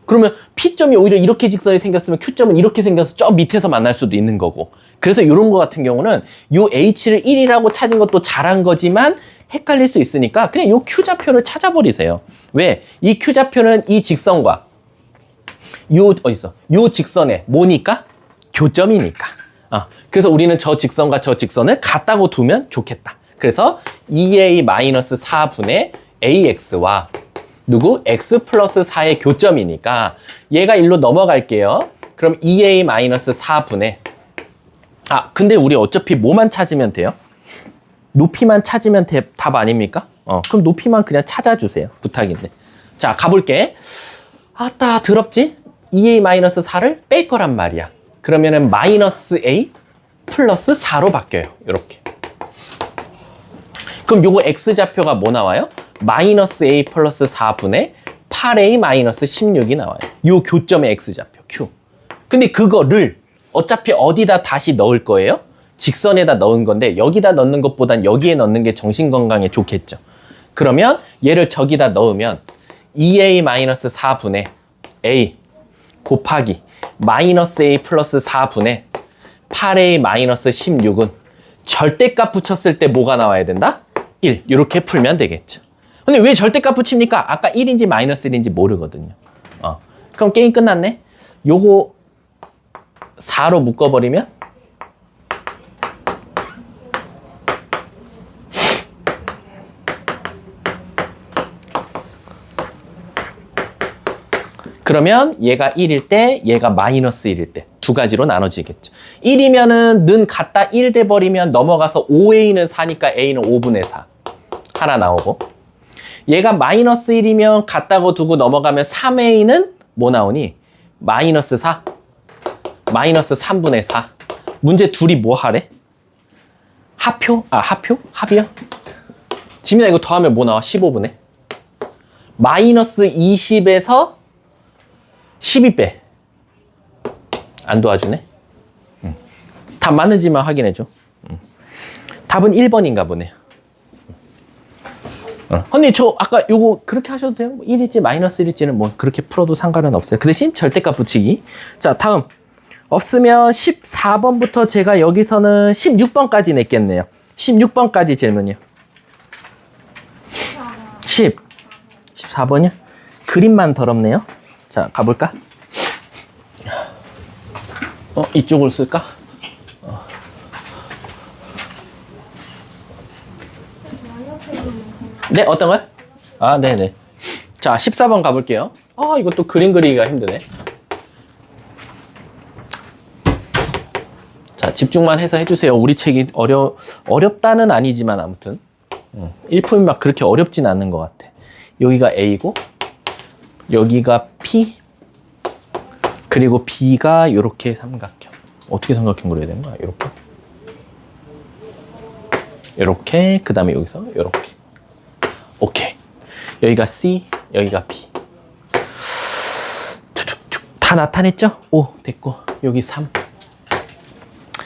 그러면 P점이 오히려 이렇게 직선이 생겼으면 Q점은 이렇게 생겨서 저 밑에서 만날 수도 있는 거고. 그래서 이런 거 같은 경우는 요 H를 1이라고 찾은 것도 잘한 거지만 헷갈릴 수 있으니까 그냥 요 Q좌표를 찾아버리세요. 왜? 이 Q좌표는 이 직선과 요 직선에 뭐니까? 교점이니까. 그래서 우리는 저 직선과 저 직선을 같다고 두면 좋겠다. 그래서 2A-4분의 AX와 누구? X 플러스 4의 교점이니까 얘가 일로 넘어갈게요. 그럼 2A-4분의 근데 우리 어차피 뭐만 찾으면 돼요? 높이만 찾으면 답 아닙니까? 그럼 높이만 그냥 찾아주세요. 부탁인데. 자, 가볼게. 아따, 더럽지? 2A-4를 뺄 거란 말이야. 그러면은 마이너스 A 플러스 4로 바뀌어요. 이렇게. 그럼 요거 X좌표가 뭐 나와요? 마이너스 A 플러스 4분의 8A 마이너스 16이 나와요. 요 교점의 X좌표, Q. 근데 그거를 어차피 어디다 다시 넣을 거예요? 직선에다 넣은 건데 여기다 넣는 것보단 여기에 넣는 게 정신건강에 좋겠죠. 그러면 얘를 저기다 넣으면 2a-4분의 a 곱하기 마이너스 a 플러스 4분의 8a-16은 절대값 붙였을 때 뭐가 나와야 된다? 1. 이렇게 풀면 되겠죠. 근데 왜 절대값 붙입니까? 아까 1인지 마이너스 1인지 모르거든요. 그럼 게임 끝났네? 요거 4로 묶어버리면 그러면 얘가 1일 때 얘가 마이너스 1일 때 두 가지로 나눠지겠죠. 1이면은 는 갖다 1 돼버리면 넘어가서 5a는 4니까 a는 5분의 4 하나 나오고, 얘가 마이너스 1이면 갖다고 두고 넘어가면 3a는 뭐 나오니? 마이너스 4 마이너스 3분의 4. 문제 둘이 뭐 하래? 합표? 합표? 합이야? 지민아 이거 더하면 뭐 나와? 15분의 마이너스 20에서 12 빼. 안 도와주네? 답 맞는지만 확인해줘. 답은 1번인가 보네요. 근데 저 아까 요거 그렇게 하셔도 돼요. 1일지 마이너스 1일지는 뭐 그렇게 풀어도 상관은 없어요. 그 대신 절대값 붙이기. 자, 다음. 없으면 14번부터 제가 여기서는 16번까지 냈겠네요. 16번까지 질문이요. 14번이요? 그림만 더럽네요. 자, 가볼까? 이쪽을 쓸까? 네, 어떤 거요? 네네. 자, 14번 가볼게요. 이것도 그림 그리기가 힘드네. 자, 집중만 해서 해주세요. 우리 책이 어렵다는 아니지만 아무튼. 일품이 막 그렇게 어렵진 않는 것 같아. 여기가 A고, 여기가 P, 그리고 B가 이렇게 삼각형. 어떻게 삼각형 그려야 되는 거야? 이렇게. 이렇게, 그 다음에 여기서 이렇게. 오케이. 여기가 C, 여기가 B. 다 나타냈죠? 오, 됐고. 여기 3.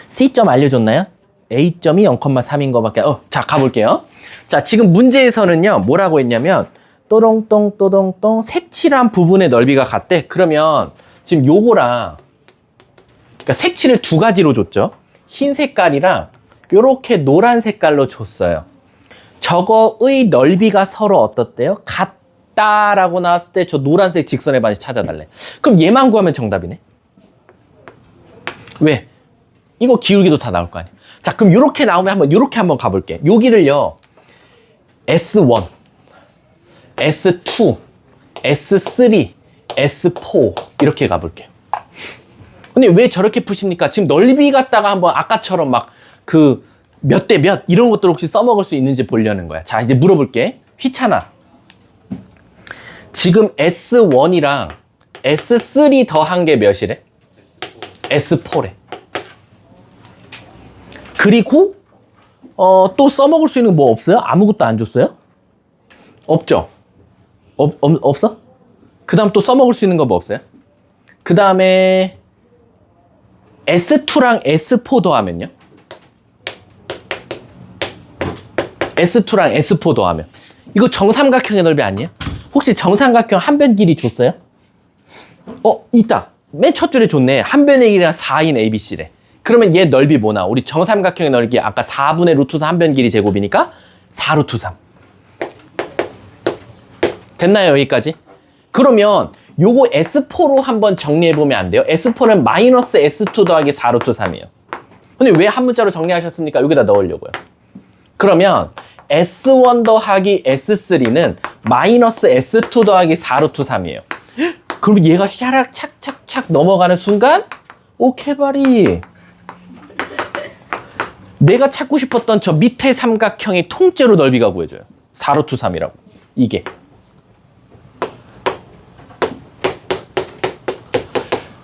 C점 알려줬나요? A점이 0,3인 거밖에. 자, 가볼게요. 자, 지금 문제에서는요, 뭐라고 했냐면, 또롱똥 색칠한 부분의 넓이가 같대. 그러면 지금 요거랑, 그러니까 색칠을 두 가지로 줬죠. 흰 색깔이랑 요렇게 노란 색깔로 줬어요. 저거의 넓이가 서로 어떻대요? 같다라고 나왔을 때 저 노란색 직선의 반지 찾아달래. 그럼 얘만 구하면 정답이네. 왜? 이거 기울기도 다 나올 거 아니야. 자, 그럼 요렇게 나오면 요렇게 한번 가볼게. 여기를요, S1, S2, S3, S4 이렇게 가볼게요. 근데 왜 저렇게 푸십니까? 지금 넓이 갖다가 한번 아까처럼 막 그 몇 대 몇 이런 것들 혹시 써먹을 수 있는지 보려는 거야. 자, 이제 물어볼게. 휘찬아. 지금 S1이랑 S3 더한 게 몇이래? S4래. 그리고 또 써먹을 수 있는 뭐 없어요? 아무것도 안 줬어요? 없죠? 없어? 그 다음 또 써먹을 수 있는 거 뭐 없어요? 그 다음에 S2랑 S4 더하면요? S2랑 S4 더하면 이거 정삼각형의 넓이 아니에요? 혹시 정삼각형 한 변 길이 줬어요? 있다. 맨 첫 줄에 줬네. 한 변의 길이랑 4인 ABC래. 그러면 얘 넓이 뭐나? 우리 정삼각형의 넓이 아까 4분의 루트 3 한 변 길이 제곱이니까 4 루트 3. 됐나요? 여기까지? 그러면 요거 S4로 한번 정리해보면 안 돼요? S4는 마이너스 S2 더하기 4 루트 3이에요. 근데 왜 한 문자로 정리하셨습니까? 여기다 넣으려고요. 그러면 S1 더하기 S3는 마이너스 S2 더하기 4 루트 3이에요. 그럼 얘가 샤락 착착착 넘어가는 순간 케바리 내가 찾고 싶었던 저 밑에 삼각형의 통째로 넓이가 구해져요. 4 루트 3이라고. 이게.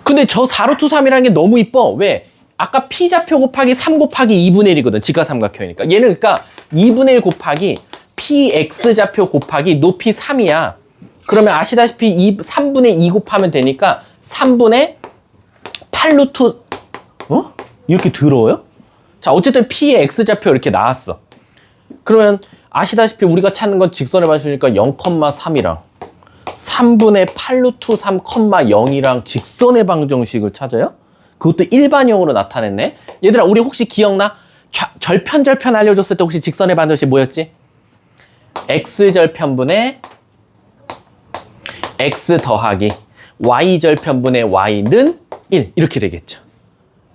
근데 저 4 루트 3이라는 게 너무 이뻐. 왜? 아까 P좌표 곱하기 3 곱하기 2분의 1이거든. 직각삼각형이니까. 얘는 그러니까 2분의 1 곱하기 PX좌표 곱하기 높이 3이야. 그러면 아시다시피 3분의 2 곱하면 되니까 3분의 8 루트 이렇게 더러워요? 자, 어쨌든 P의 X좌표 이렇게 나왔어. 그러면 아시다시피 우리가 찾는 건 직선의 반수니까 0,3이랑 3분의 8루트 3,0이랑 직선의 방정식을 찾아요? 그것도 일반형으로 나타냈네. 얘들아, 우리 혹시 기억나? 절편 알려줬을 때 혹시 직선의 반정식 뭐였지? x절편분의 x 더하기 y절편분의 y는 1 이렇게 되겠죠.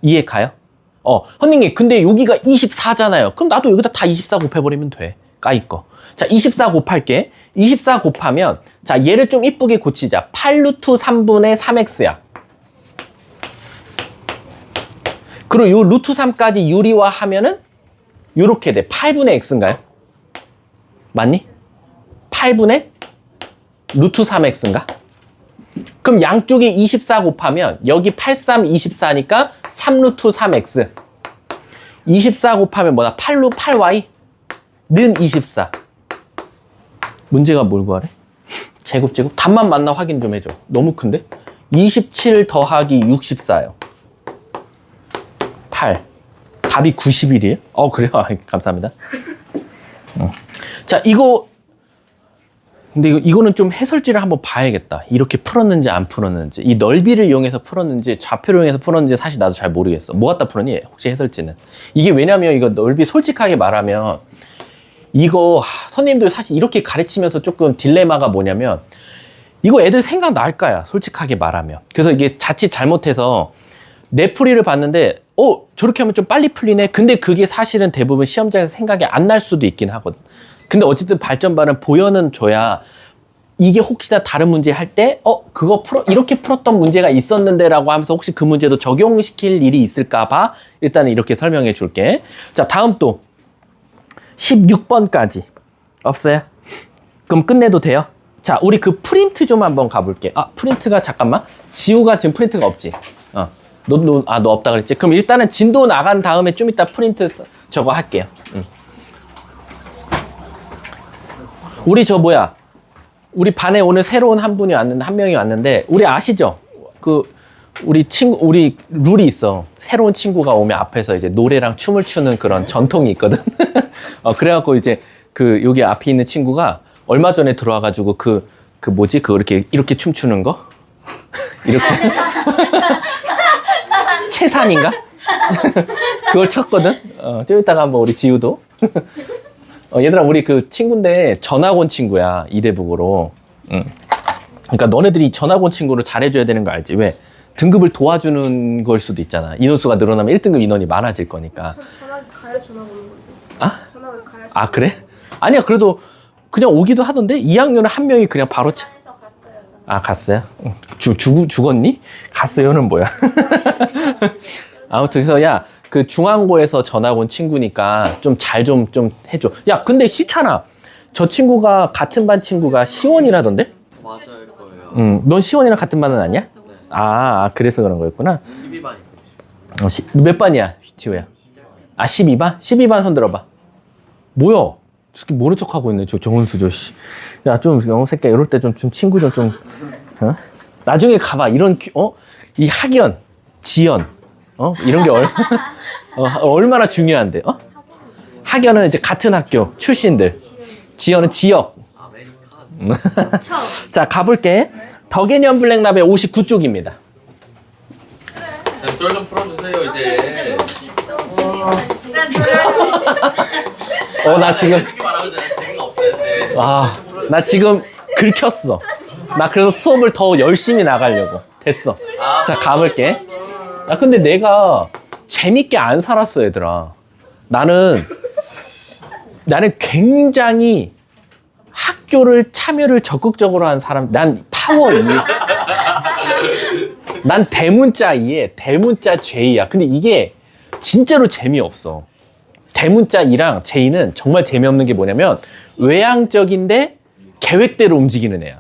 이해 가요? 선생님 근데 여기가 24잖아요. 그럼 나도 여기다 다 24 곱해버리면 돼. 까이 거. 자, 24 곱할게. 24 곱하면 자, 얘를 좀 이쁘게 고치자. 8루트 3분의 3x야. 그리고 요 루트 3까지 유리화하면은 요렇게 돼. 8분의 x인가요? 맞니? 8분의 루트 3x인가? 그럼 양쪽에 24 곱하면 여기 83, 24니까 3루트 3x 24 곱하면 뭐다? 8루 8y 는 24. 문제가 뭘 구하래? 제곱 답만 맞나 확인 좀 해줘. 너무 큰데? 27 더하기 64요 8 답이 91이에요? 그래요? 감사합니다. 자, 근데 이거는 좀 해설지를 한번 봐야겠다. 이렇게 풀었는지 안 풀었는지, 이 넓이를 이용해서 풀었는지 좌표를 이용해서 풀었는지 사실 나도 잘 모르겠어. 뭐 갖다 풀었니? 혹시 해설지는. 이게 왜냐면 이거 넓이 솔직하게 말하면 이거 선생님들 사실 이렇게 가르치면서 조금 딜레마가 뭐냐면 이거 애들 생각 날까야 솔직하게 말하면. 그래서 이게 자칫 잘못해서 내 풀이를 봤는데 저렇게 하면 좀 빨리 풀리네. 근데 그게 사실은 대부분 시험장에서 생각이 안 날 수도 있긴 하거든. 근데 어쨌든 발전반은 보여는 줘야 이게 혹시나 다른 문제 할 때 그거 이렇게 풀었던 문제가 있었는데 라고 하면서 혹시 그 문제도 적용시킬 일이 있을까 봐 일단은 이렇게 설명해 줄게. 자, 다음 또 16번까지 없어요? 그럼 끝내도 돼요? 자, 우리 그 프린트 좀 한번 가볼게. 프린트가 잠깐만. 지우가 지금 프린트가 없지? 너 없다 그랬지? 그럼 일단은 진도 나간 다음에 좀 이따 프린트 저거 할게요. 우리 우리 반에 오늘 새로운 한 명이 왔는데, 우리 아시죠? 우리 룰이 있어. 새로운 친구가 오면 앞에서 이제 노래랑 춤을 추는 그런 전통이 있거든. 그래갖고 이제 여기 앞에 있는 친구가 얼마 전에 들어와가지고 이렇게 춤추는 거? 이렇게. 채산인가? 그걸 쳤거든? 좀 이따가 한번 우리 지우도. 얘들아, 우리 그 친구인데 전학온 친구야. 이대북으로. 그러니까 너네들이 전학온 친구를 잘해줘야 되는 거 알지? 왜? 등급을 도와주는 걸 수도 있잖아. 인원수가 늘어나면 1등급 인원이 많아질 거니까. 전학 가야 전학 오는 건데. 전학을 가야. 그래? 아니야, 그래도 그냥 오기도 하던데? 2학년은 한 명이 그냥 바로 부산에서 갔어요. 갔어요? 죽었니? 갔어요는 뭐야? 아무튼 그래서 그 중앙고에서 전학 온 친구니까 좀 해줘. 근데 시찬아, 저 친구가 같은 반 친구가 시원이라던데? 맞을 거예요. 넌 시원이랑 같은 반은 아니야? 네. 그래서 그런 거였구나. 12반이요. 몇 반이야, 지호야? 12반? 12반 손 들어봐. 뭐야? 저렇게 모른 척하고 있네, 정은수 저 씨. 새끼야, 이럴 때 좀 친구 좀 나중에 가봐. 이 학연, 지연, 이런 게 얼마나 중요한데, 학연은 이제 같은 학교 출신들, 지연은 지역. 자, 가볼게. 더개념 블랙랍의 59쪽입니다. 썰 좀 풀어주세요 이제. 진짜 나 지금 솔직히 말하면 재미가 없어요. 네. 나 지금 긁혔어. 나 그래서 수업을 더 열심히 나가려고. 됐어. 자, 가볼게. 근데 내가 재밌게 안 살았어, 얘들아. 나는 굉장히 학교를 참여를 적극적으로 한 사람. 난 파워 2. 난 대문자 2에 대문자 J야. 근데 이게 진짜로 재미없어. 대문자 2랑 J는 정말 재미없는 게 뭐냐면 외향적인데 계획대로 움직이는 애야.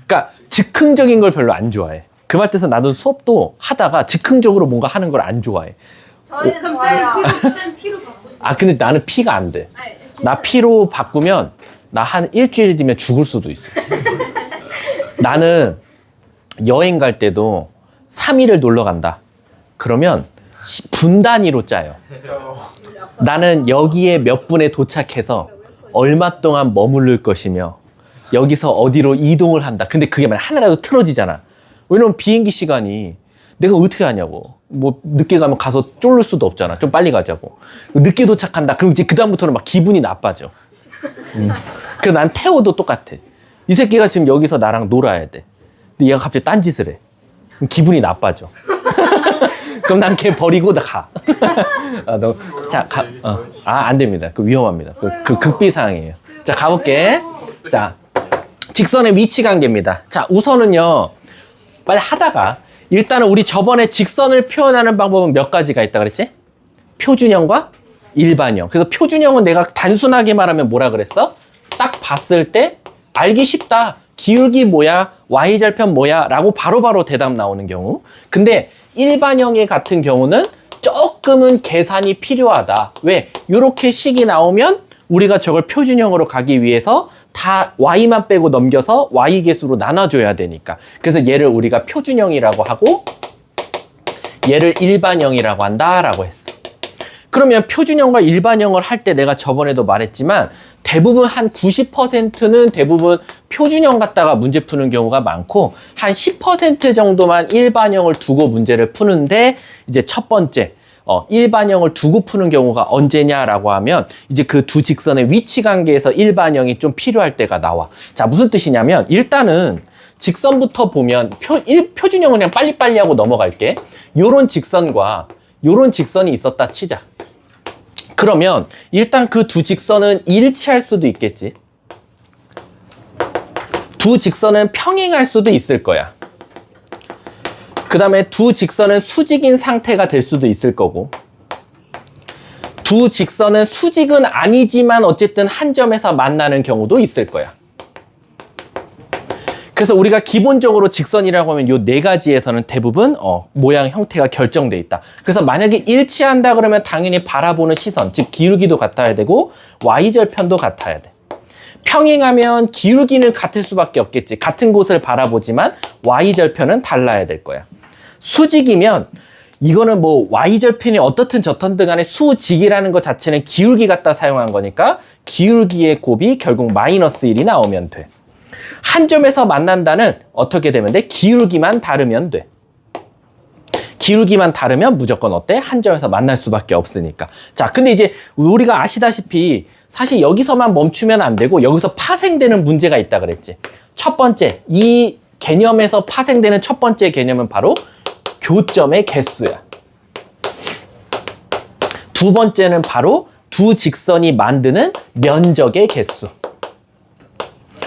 그러니까 즉흥적인 걸 별로 안 좋아해. 그 말 뜻은 나도 수업도 하다가 즉흥적으로 뭔가 하는 걸 안 좋아해. 저희는 그럼 쌤 P로 바꾸시면. 근데 나는 P가 안 돼. 나 P로 바꾸면 나 한 일주일 뒤면 죽을 수도 있어. 나는 여행 갈 때도 3일을 놀러 간다. 그러면 분 단위로 짜요. 나는 여기에 몇 분에 도착해서 얼마 동안 머무를 것이며 여기서 어디로 이동을 한다. 근데 그게 만약 하나라도 틀어지잖아. 왜냐면 비행기 시간이 내가 어떻게 하냐고. 뭐 늦게 가면 가서 쫄를 수도 없잖아. 좀 빨리 가자고. 늦게 도착한다. 그럼 이제 그다음부터는 막 기분이 나빠져. 그래서 난 태호도 똑같아. 이 새끼가 지금 여기서 나랑 놀아야 돼. 근데 얘가 갑자기 딴짓을 해. 그럼 기분이 나빠져. 그럼 난 걔 버리고 나 가. 자, 안 됩니다. 그 위험합니다. 그 극비사항이에요. 자, 가볼게. 자, 직선의 위치 관계입니다. 자, 우선은요, 빨리 하다가, 일단은 우리 저번에 직선을 표현하는 방법은 몇 가지가 있다 그랬지? 표준형과 일반형. 그래서 표준형은 내가 단순하게 말하면 뭐라 그랬어? 딱 봤을 때 알기 쉽다. 기울기 뭐야? y절편 뭐야? 라고 바로바로 대답 나오는 경우. 근데 일반형의 같은 경우는 조금은 계산이 필요하다. 왜? 이렇게 식이 나오면 우리가 저걸 표준형으로 가기 위해서 다 y만 빼고 넘겨서 y 개수로 나눠줘야 되니까. 그래서 얘를 우리가 표준형이라고 하고 얘를 일반형이라고 한다라고 했어. 그러면 표준형과 일반형을 할 때 내가 저번에도 말했지만 대부분 한 90%는 대부분 표준형 갖다가 문제 푸는 경우가 많고 한 10% 정도만 일반형을 두고 문제를 푸는데 이제 첫 번째 일반형을 두고 푸는 경우가 언제냐라고 하면 이제 그 두 직선의 위치 관계에서 일반형이 좀 필요할 때가 나와. 자, 무슨 뜻이냐면 일단은 직선부터 보면 표준형은 그냥 빨리빨리 하고 넘어갈게. 요런 직선과 요런 직선이 있었다 치자. 그러면 일단 그 두 직선은 일치할 수도 있겠지. 두 직선은 평행할 수도 있을 거야. 그 다음에 두 직선은 수직인 상태가 될 수도 있을 거고, 두 직선은 수직은 아니지만 어쨌든 한 점에서 만나는 경우도 있을 거야. 그래서 우리가 기본적으로 직선이라고 하면 요 네 가지에서는 대부분 모양 형태가 결정돼 있다. 그래서 만약에 일치한다 그러면 당연히 바라보는 시선, 즉 기울기도 같아야 되고 y절편도 같아야 돼. 평행하면 기울기는 같을 수밖에 없겠지. 같은 곳을 바라보지만 y절편은 달라야 될 거야. 수직이면 이거는 뭐 y절편이 어떻든 저떻든 간에 수직이라는 것 자체는 기울기 갖다 사용한 거니까 기울기의 곱이 결국 마이너스 1이 나오면 돼. 한 점에서 만난다는 어떻게 되면 돼? 기울기만 다르면 돼. 기울기만 다르면 무조건 어때? 한 점에서 만날 수밖에 없으니까. 자, 근데 이제 우리가 아시다시피 사실 여기서만 멈추면 안 되고 여기서 파생되는 문제가 있다 그랬지. 첫 번째, 이 개념에서 파생되는 첫 번째 개념은 바로 교점의 개수야. 두 번째는 바로 두 직선이 만드는 면적의 개수.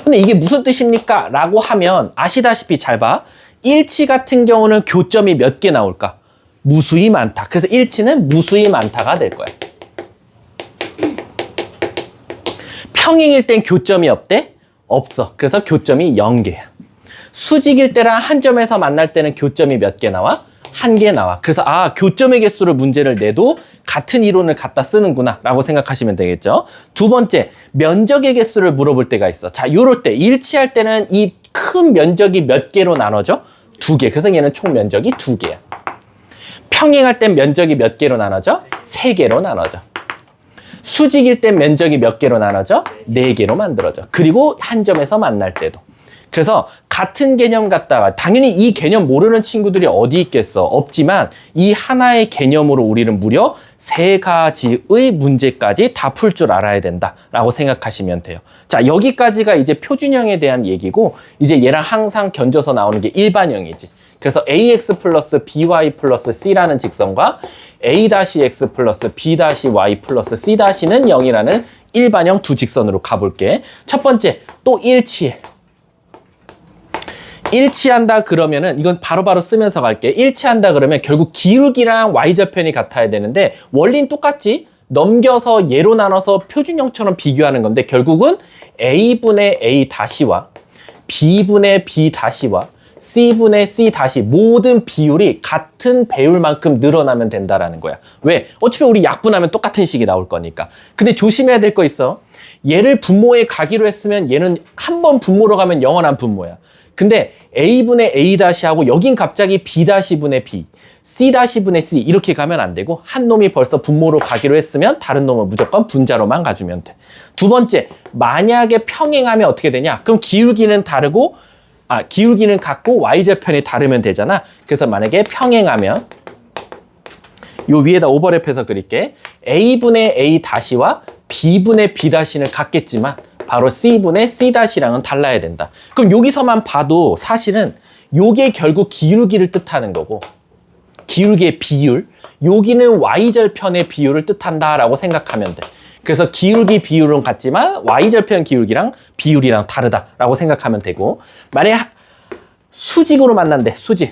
근데 이게 무슨 뜻입니까? 라고 하면 아시다시피 잘 봐. 일치 같은 경우는 교점이 몇 개 나올까? 무수히 많다. 그래서 일치는 무수히 많다가 될 거야. 평행일 땐 교점이 없대? 없어. 그래서 교점이 0개야. 수직일 때랑 한 점에서 만날 때는 교점이 몇 개 나와? 1개 나와. 그래서 교점의 개수를 문제를 내도 같은 이론을 갖다 쓰는구나 라고 생각하시면 되겠죠. 두 번째, 면적의 개수를 물어볼 때가 있어. 자, 요럴 때 일치할 때는 이 큰 면적이 몇 개로 나눠져? 2개. 그래서 얘는 총 면적이 2개야. 평행할 땐 면적이 몇 개로 나눠져? 3개로 나눠져. 수직일 땐 면적이 몇 개로 나눠져? 4개로 만들어져. 그리고 한 점에서 만날 때도. 그래서 같은 개념 갖다가 당연히 이 개념 모르는 친구들이 어디 있겠어? 없지만 이 하나의 개념으로 우리는 무려 3가지의 문제까지 다 풀 줄 알아야 된다라고 생각하시면 돼요. 자, 여기까지가 이제 표준형에 대한 얘기고 이제 얘랑 항상 견줘서 나오는 게 일반형이지. 그래서 ax 플러스 by 플러스 c라는 직선과 a-x 플러스 b-y 플러스 c-는 0이라는 일반형 두 직선으로 가볼게. 첫 번째, 또 일치해. 일치한다 그러면은 이건 바로바로 쓰면서 갈게. 일치한다 그러면 결국 기울기랑 y절편이 같아야 되는데 원리는 똑같지. 넘겨서 얘로 나눠서 표준형처럼 비교하는 건데 결국은 a분의 a-와 b분의 b-와 c분의 c- 모든 비율이 같은 배율만큼 늘어나면 된다라는 거야. 왜? 어차피 우리 약분하면 똑같은 식이 나올 거니까. 근데 조심해야 될 거 있어. 얘를 분모에 가기로 했으면 얘는 한 번 분모로 가면 영원한 분모야. 근데 A분의 A 하고 여긴 갑자기 B 분의 B, C 분의 C 이렇게 가면 안 되고 한 놈이 벌써 분모로 가기로 했으면 다른 놈은 무조건 분자로만 가주면 돼. 두 번째, 만약에 평행하면 어떻게 되냐? 그럼 기울기는 다르고 기울기는 같고 y절편이 다르면 되잖아. 그래서 만약에 평행하면 요 위에다 오버랩해서 그릴게. A분의 A-와 B분의 B-는 같겠지만 바로 C분의 C-랑은 달라야 된다. 그럼 여기서만 봐도 사실은 요게 결국 기울기를 뜻하는 거고 기울기의 비율, 여기는 y절편의 비율을 뜻한다라고 생각하면 돼. 그래서 기울기 비율은 같지만 y절편 기울기랑 비율이랑 다르다라고 생각하면 되고 만약에 수직으로 만난대, 수직.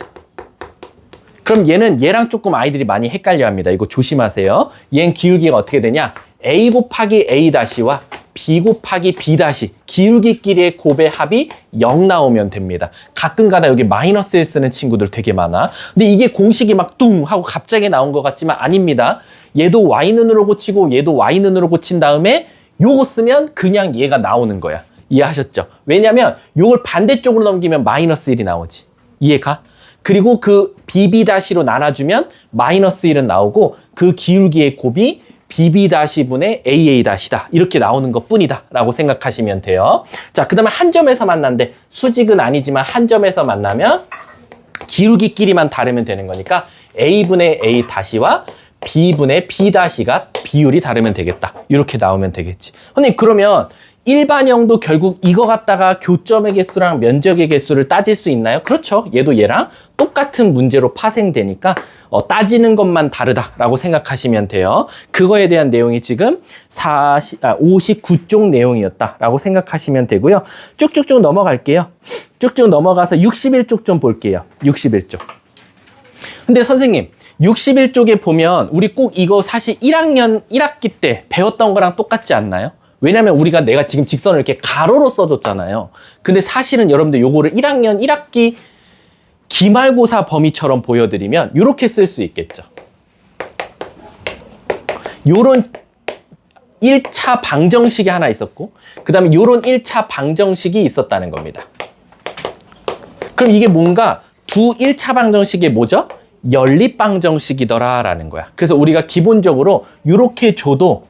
그럼 얘는 얘랑 조금 아이들이 많이 헷갈려 합니다. 이거 조심하세요. 얘는 기울기가 어떻게 되냐? A 곱하기 A-와 B 곱하기 B 기울기끼리의 곱의 합이 0 나오면 됩니다. 가끔가다 여기 마이너스를 쓰는 친구들 되게 많아. 근데 이게 공식이 막 뚱 하고 갑자기 나온 것 같지만 아닙니다. 얘도 Y눈으로 고치고 얘도 Y눈으로 고친 다음에 요거 쓰면 그냥 얘가 나오는 거야. 이해하셨죠? 왜냐면 요걸 반대쪽으로 넘기면 마이너스 1이 나오지. 이해가? 그리고 그 BB-로 나눠주면 마이너스 1은 나오고 그 기울기의 곱이 BB-분의 AA-다 이렇게 나오는 것 뿐이다 라고 생각하시면 돼요. 자, 그 다음에 한 점에서 만난대. 수직은 아니지만 한 점에서 만나면 기울기끼리만 다르면 되는 거니까 A분의 A-와 B분의 B-가 비율이 다르면 되겠다. 이렇게 나오면 되겠지. 선생님, 그러면 일반형도 결국 이거 갖다가 교점의 개수랑 면적의 개수를 따질 수 있나요? 그렇죠. 얘도 얘랑 똑같은 문제로 파생되니까 따지는 것만 다르다라고 생각하시면 돼요. 그거에 대한 내용이 지금 59쪽 내용이었다라고 생각하시면 되고요. 쭉쭉쭉 넘어갈게요. 쭉쭉 넘어가서 61쪽 좀 볼게요. 61쪽. 근데 선생님, 61쪽에 보면 우리 꼭 이거 사실 1학년 1학기 때 배웠던 거랑 똑같지 않나요? 왜냐면 내가 지금 직선을 이렇게 가로로 써줬잖아요. 근데 사실은 여러분들 요거를 1학년 1학기 기말고사 범위처럼 보여드리면 이렇게 쓸 수 있겠죠. 요런 1차 방정식이 하나 있었고 그 다음에 요런 1차 방정식이 있었다는 겁니다. 그럼 이게 뭔가 두 1차 방정식이 뭐죠? 연립방정식이더라 라는 거야. 그래서 우리가 기본적으로 이렇게 줘도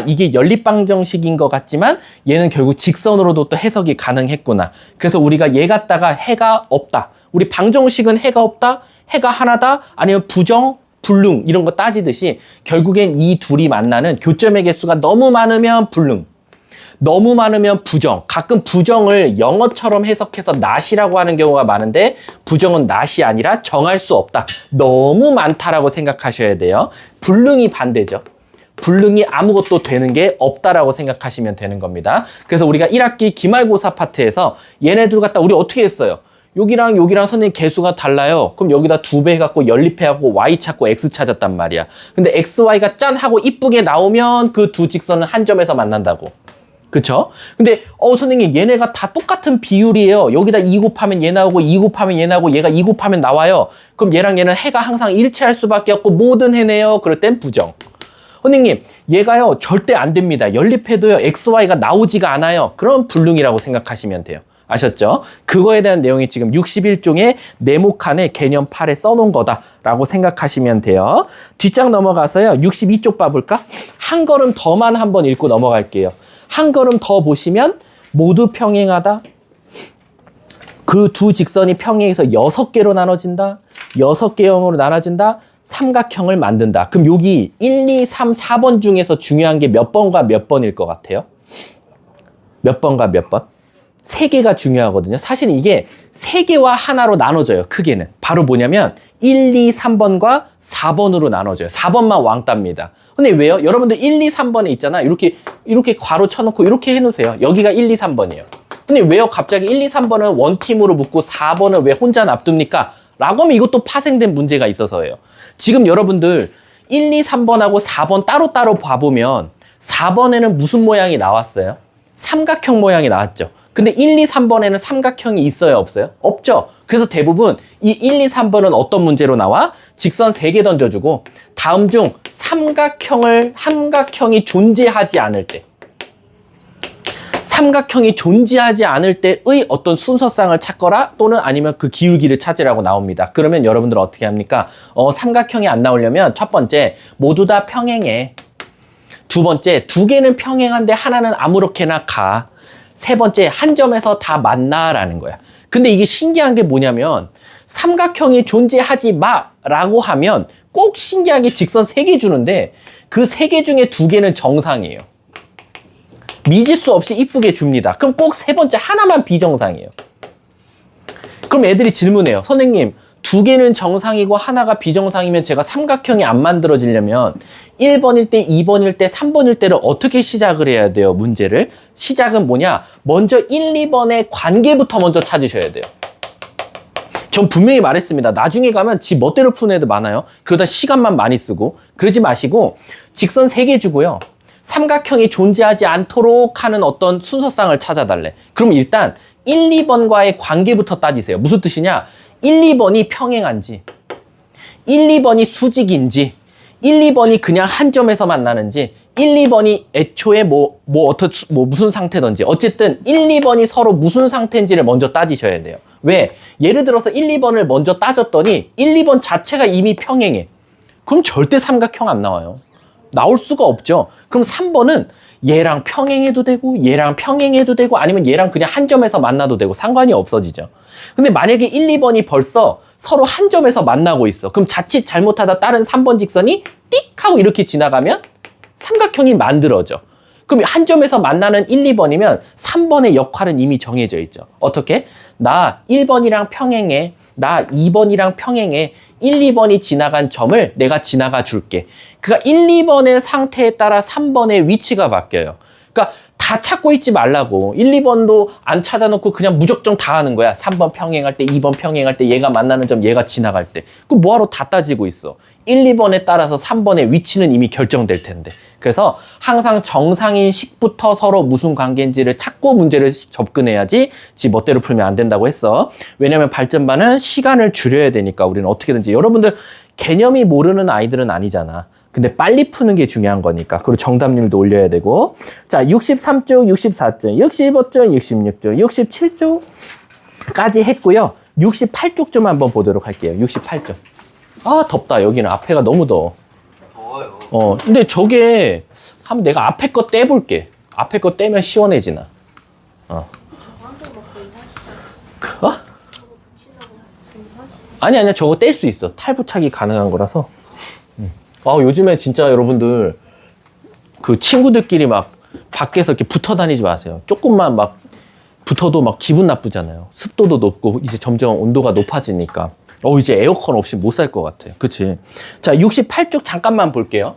이게 연립방정식인 것 같지만 얘는 결국 직선으로도 또 해석이 가능했구나. 그래서 우리가 얘 갖다가 해가 없다. 우리 방정식은 해가 없다, 해가 하나다, 아니면 부정, 불능 이런 거 따지듯이 결국엔 이 둘이 만나는 교점의 개수가 너무 많으면 불능, 너무 많으면 부정. 가끔 부정을 영어처럼 해석해서 not이라고 하는 경우가 많은데 부정은 not이 아니라 정할 수 없다. 너무 많다라고 생각하셔야 돼요. 불능이 반대죠. 불능이 아무것도 되는 게 없다라고 생각하시면 되는 겁니다. 그래서 우리가 1학기 기말고사 파트에서 얘네들 갖다 우리 어떻게 했어요? 여기랑 여기랑 선생님 개수가 달라요. 그럼 여기다 2배 해갖고 연립해갖고 y 찾고 x 찾았단 말이야. 근데 x, y가 짠 하고 이쁘게 나오면 그 두 직선은 한 점에서 만난다고. 그쵸? 근데 선생님 얘네가 다 똑같은 비율이에요. 여기다 2 곱하면 얘 나오고 2 곱하면 얘 나오고 얘가 2 곱하면 나와요. 그럼 얘랑 얘는 해가 항상 일치할 수밖에 없고 모든 해네요. 그럴 땐 부정. 선생님 얘가요 절대 안 됩니다. 연립해도요 XY가 나오지가 않아요. 그럼 불능이라고 생각하시면 돼요. 아셨죠? 그거에 대한 내용이 지금 61종의 네모칸에 개념 8에 써놓은 거다라고 생각하시면 돼요. 뒷장 넘어가서요 62쪽 봐볼까? 한 걸음 더만 한번 읽고 넘어갈게요. 한 걸음 더 보시면 모두 평행하다. 그 두 직선이 평행해서 6개로 나눠진다. 6개형으로 나눠진다. 삼각형을 만든다. 그럼 여기 1, 2, 3, 4번 중에서 중요한 게 몇 번과 몇 번일 것 같아요? 몇 번과 몇 번? 3개가 중요하거든요. 사실은 이게 3개와 하나로 나눠져요. 크게는. 바로 뭐냐면 1, 2, 3번과 4번으로 나눠져요. 4번만 왕따입니다. 근데 왜요? 여러분들 1, 2, 3번에 있잖아. 이렇게 괄호 쳐놓고 이렇게 해놓으세요. 여기가 1, 2, 3번이에요. 근데 왜요? 갑자기 1, 2, 3번은 원팀으로 묶고 4번은 왜 혼자 놔둡니까? 라고 하면 이것도 파생된 문제가 있어서예요. 지금 여러분들 1, 2, 3번하고 4번 따로따로 봐보면 4번에는 무슨 모양이 나왔어요? 삼각형 모양이 나왔죠. 근데 1, 2, 3번에는 삼각형이 있어요? 없어요? 없죠. 그래서 대부분 이 1, 2, 3번은 어떤 문제로 나와? 직선 3개 던져주고 다음 중 삼각형이 존재하지 않을 때 삼각형이 존재하지 않을 때의 어떤 순서상을 찾거라 또는 아니면 그 기울기를 찾으라고 나옵니다. 그러면 여러분들은 어떻게 합니까? 삼각형이 안 나오려면 첫 번째, 모두 다 평행해. 두 번째, 두 개는 평행한데 하나는 아무렇게나 가. 세 번째, 한 점에서 다 만나라는 거야. 근데 이게 신기한 게 뭐냐면 삼각형이 존재하지 마라고 하면 꼭 신기하게 직선 3개 주는데 그 3개 중에 2개는 정상이에요. 미지수 없이 이쁘게 줍니다. 그럼 꼭 세 번째 하나만 비정상이에요. 그럼 애들이 질문해요. 선생님, 2개는 정상이고 하나가 비정상이면 제가 삼각형이 안 만들어지려면 1번일 때, 2번일 때, 3번일 때를 어떻게 시작을 해야 돼요? 문제를. 시작은 뭐냐? 먼저 1, 2번의 관계부터 먼저 찾으셔야 돼요. 전 분명히 말했습니다. 나중에 가면 지 멋대로 푸는 애들 많아요. 그러다 시간만 많이 쓰고. 그러지 마시고 직선 3개 주고요. 삼각형이 존재하지 않도록 하는 어떤 순서상을 찾아달래. 그럼 일단 1, 2번과의 관계부터 따지세요. 무슨 뜻이냐? 1, 2번이 평행한지, 1, 2번이 수직인지, 1, 2번이 그냥 한 점에서 만나는지, 1, 2번이 애초에 무슨 상태든지, 어쨌든 1, 2번이 서로 무슨 상태인지를 먼저 따지셔야 돼요. 왜? 예를 들어서 1, 2번을 먼저 따졌더니 1, 2번 자체가 이미 평행해. 그럼 절대 삼각형 안 나와요. 나올 수가 없죠. 그럼 3번은 얘랑 평행해도 되고 얘랑 평행해도 되고 아니면 얘랑 그냥 한 점에서 만나도 되고 상관이 없어지죠. 근데 만약에 1, 2번이 벌써 서로 한 점에서 만나고 있어. 그럼 자칫 잘못하다 다른 3번 직선이 띡 하고 이렇게 지나가면 삼각형이 만들어져. 그럼 한 점에서 만나는 1, 2번이면 3번의 역할은 이미 정해져 있죠. 어떻게? 나 1번이랑 평행해. 나 2번이랑 평행해. 1, 2번이 지나간 점을 내가 지나가 줄게. 그러니까 1, 2번의 상태에 따라 3번의 위치가 바뀌어요. 그러니까 다 찾고 있지 말라고. 1, 2번도 안 찾아놓고 그냥 무작정 다 하는 거야. 3번 평행할 때, 2번 평행할 때, 얘가 만나는 점, 얘가 지나갈 때. 그럼 뭐하러 다 따지고 있어. 1, 2번에 따라서 3번의 위치는 이미 결정될 텐데. 그래서 항상 정상인 식부터 서로 무슨 관계인지를 찾고 문제를 접근해야지 지 멋대로 풀면 안 된다고 했어. 왜냐면 발전반은 시간을 줄여야 되니까 우리는 어떻게든지. 여러분들 개념이 모르는 아이들은 아니잖아. 근데 빨리 푸는 게 중요한 거니까. 그리고 정답률도 올려야 되고. 자, 63쪽, 64쪽, 65쪽, 66쪽, 67쪽까지 했고요. 68쪽 좀 한번 보도록 할게요. 68쪽. 아, 덥다. 여기는 앞에가 너무 더워. 더워요. 근데 저게 한번 내가 앞에 거 떼볼게. 앞에 거 떼면 시원해지나. 저한테 막 괜찮으시죠? 어? 저거 붙이려고 괜찮으시죠? 아니야. 저거 뗄 수 있어. 탈부착이 가능한 거라서. 요즘에 진짜 여러분들 그 친구들끼리 막 밖에서 이렇게 붙어 다니지 마세요. 조금만 막 붙어도 막 기분 나쁘잖아요. 습도도 높고 이제 점점 온도가 높아지니까. 이제 에어컨 없이 못 살 것 같아요. 그치? 자, 68쪽 잠깐만 볼게요.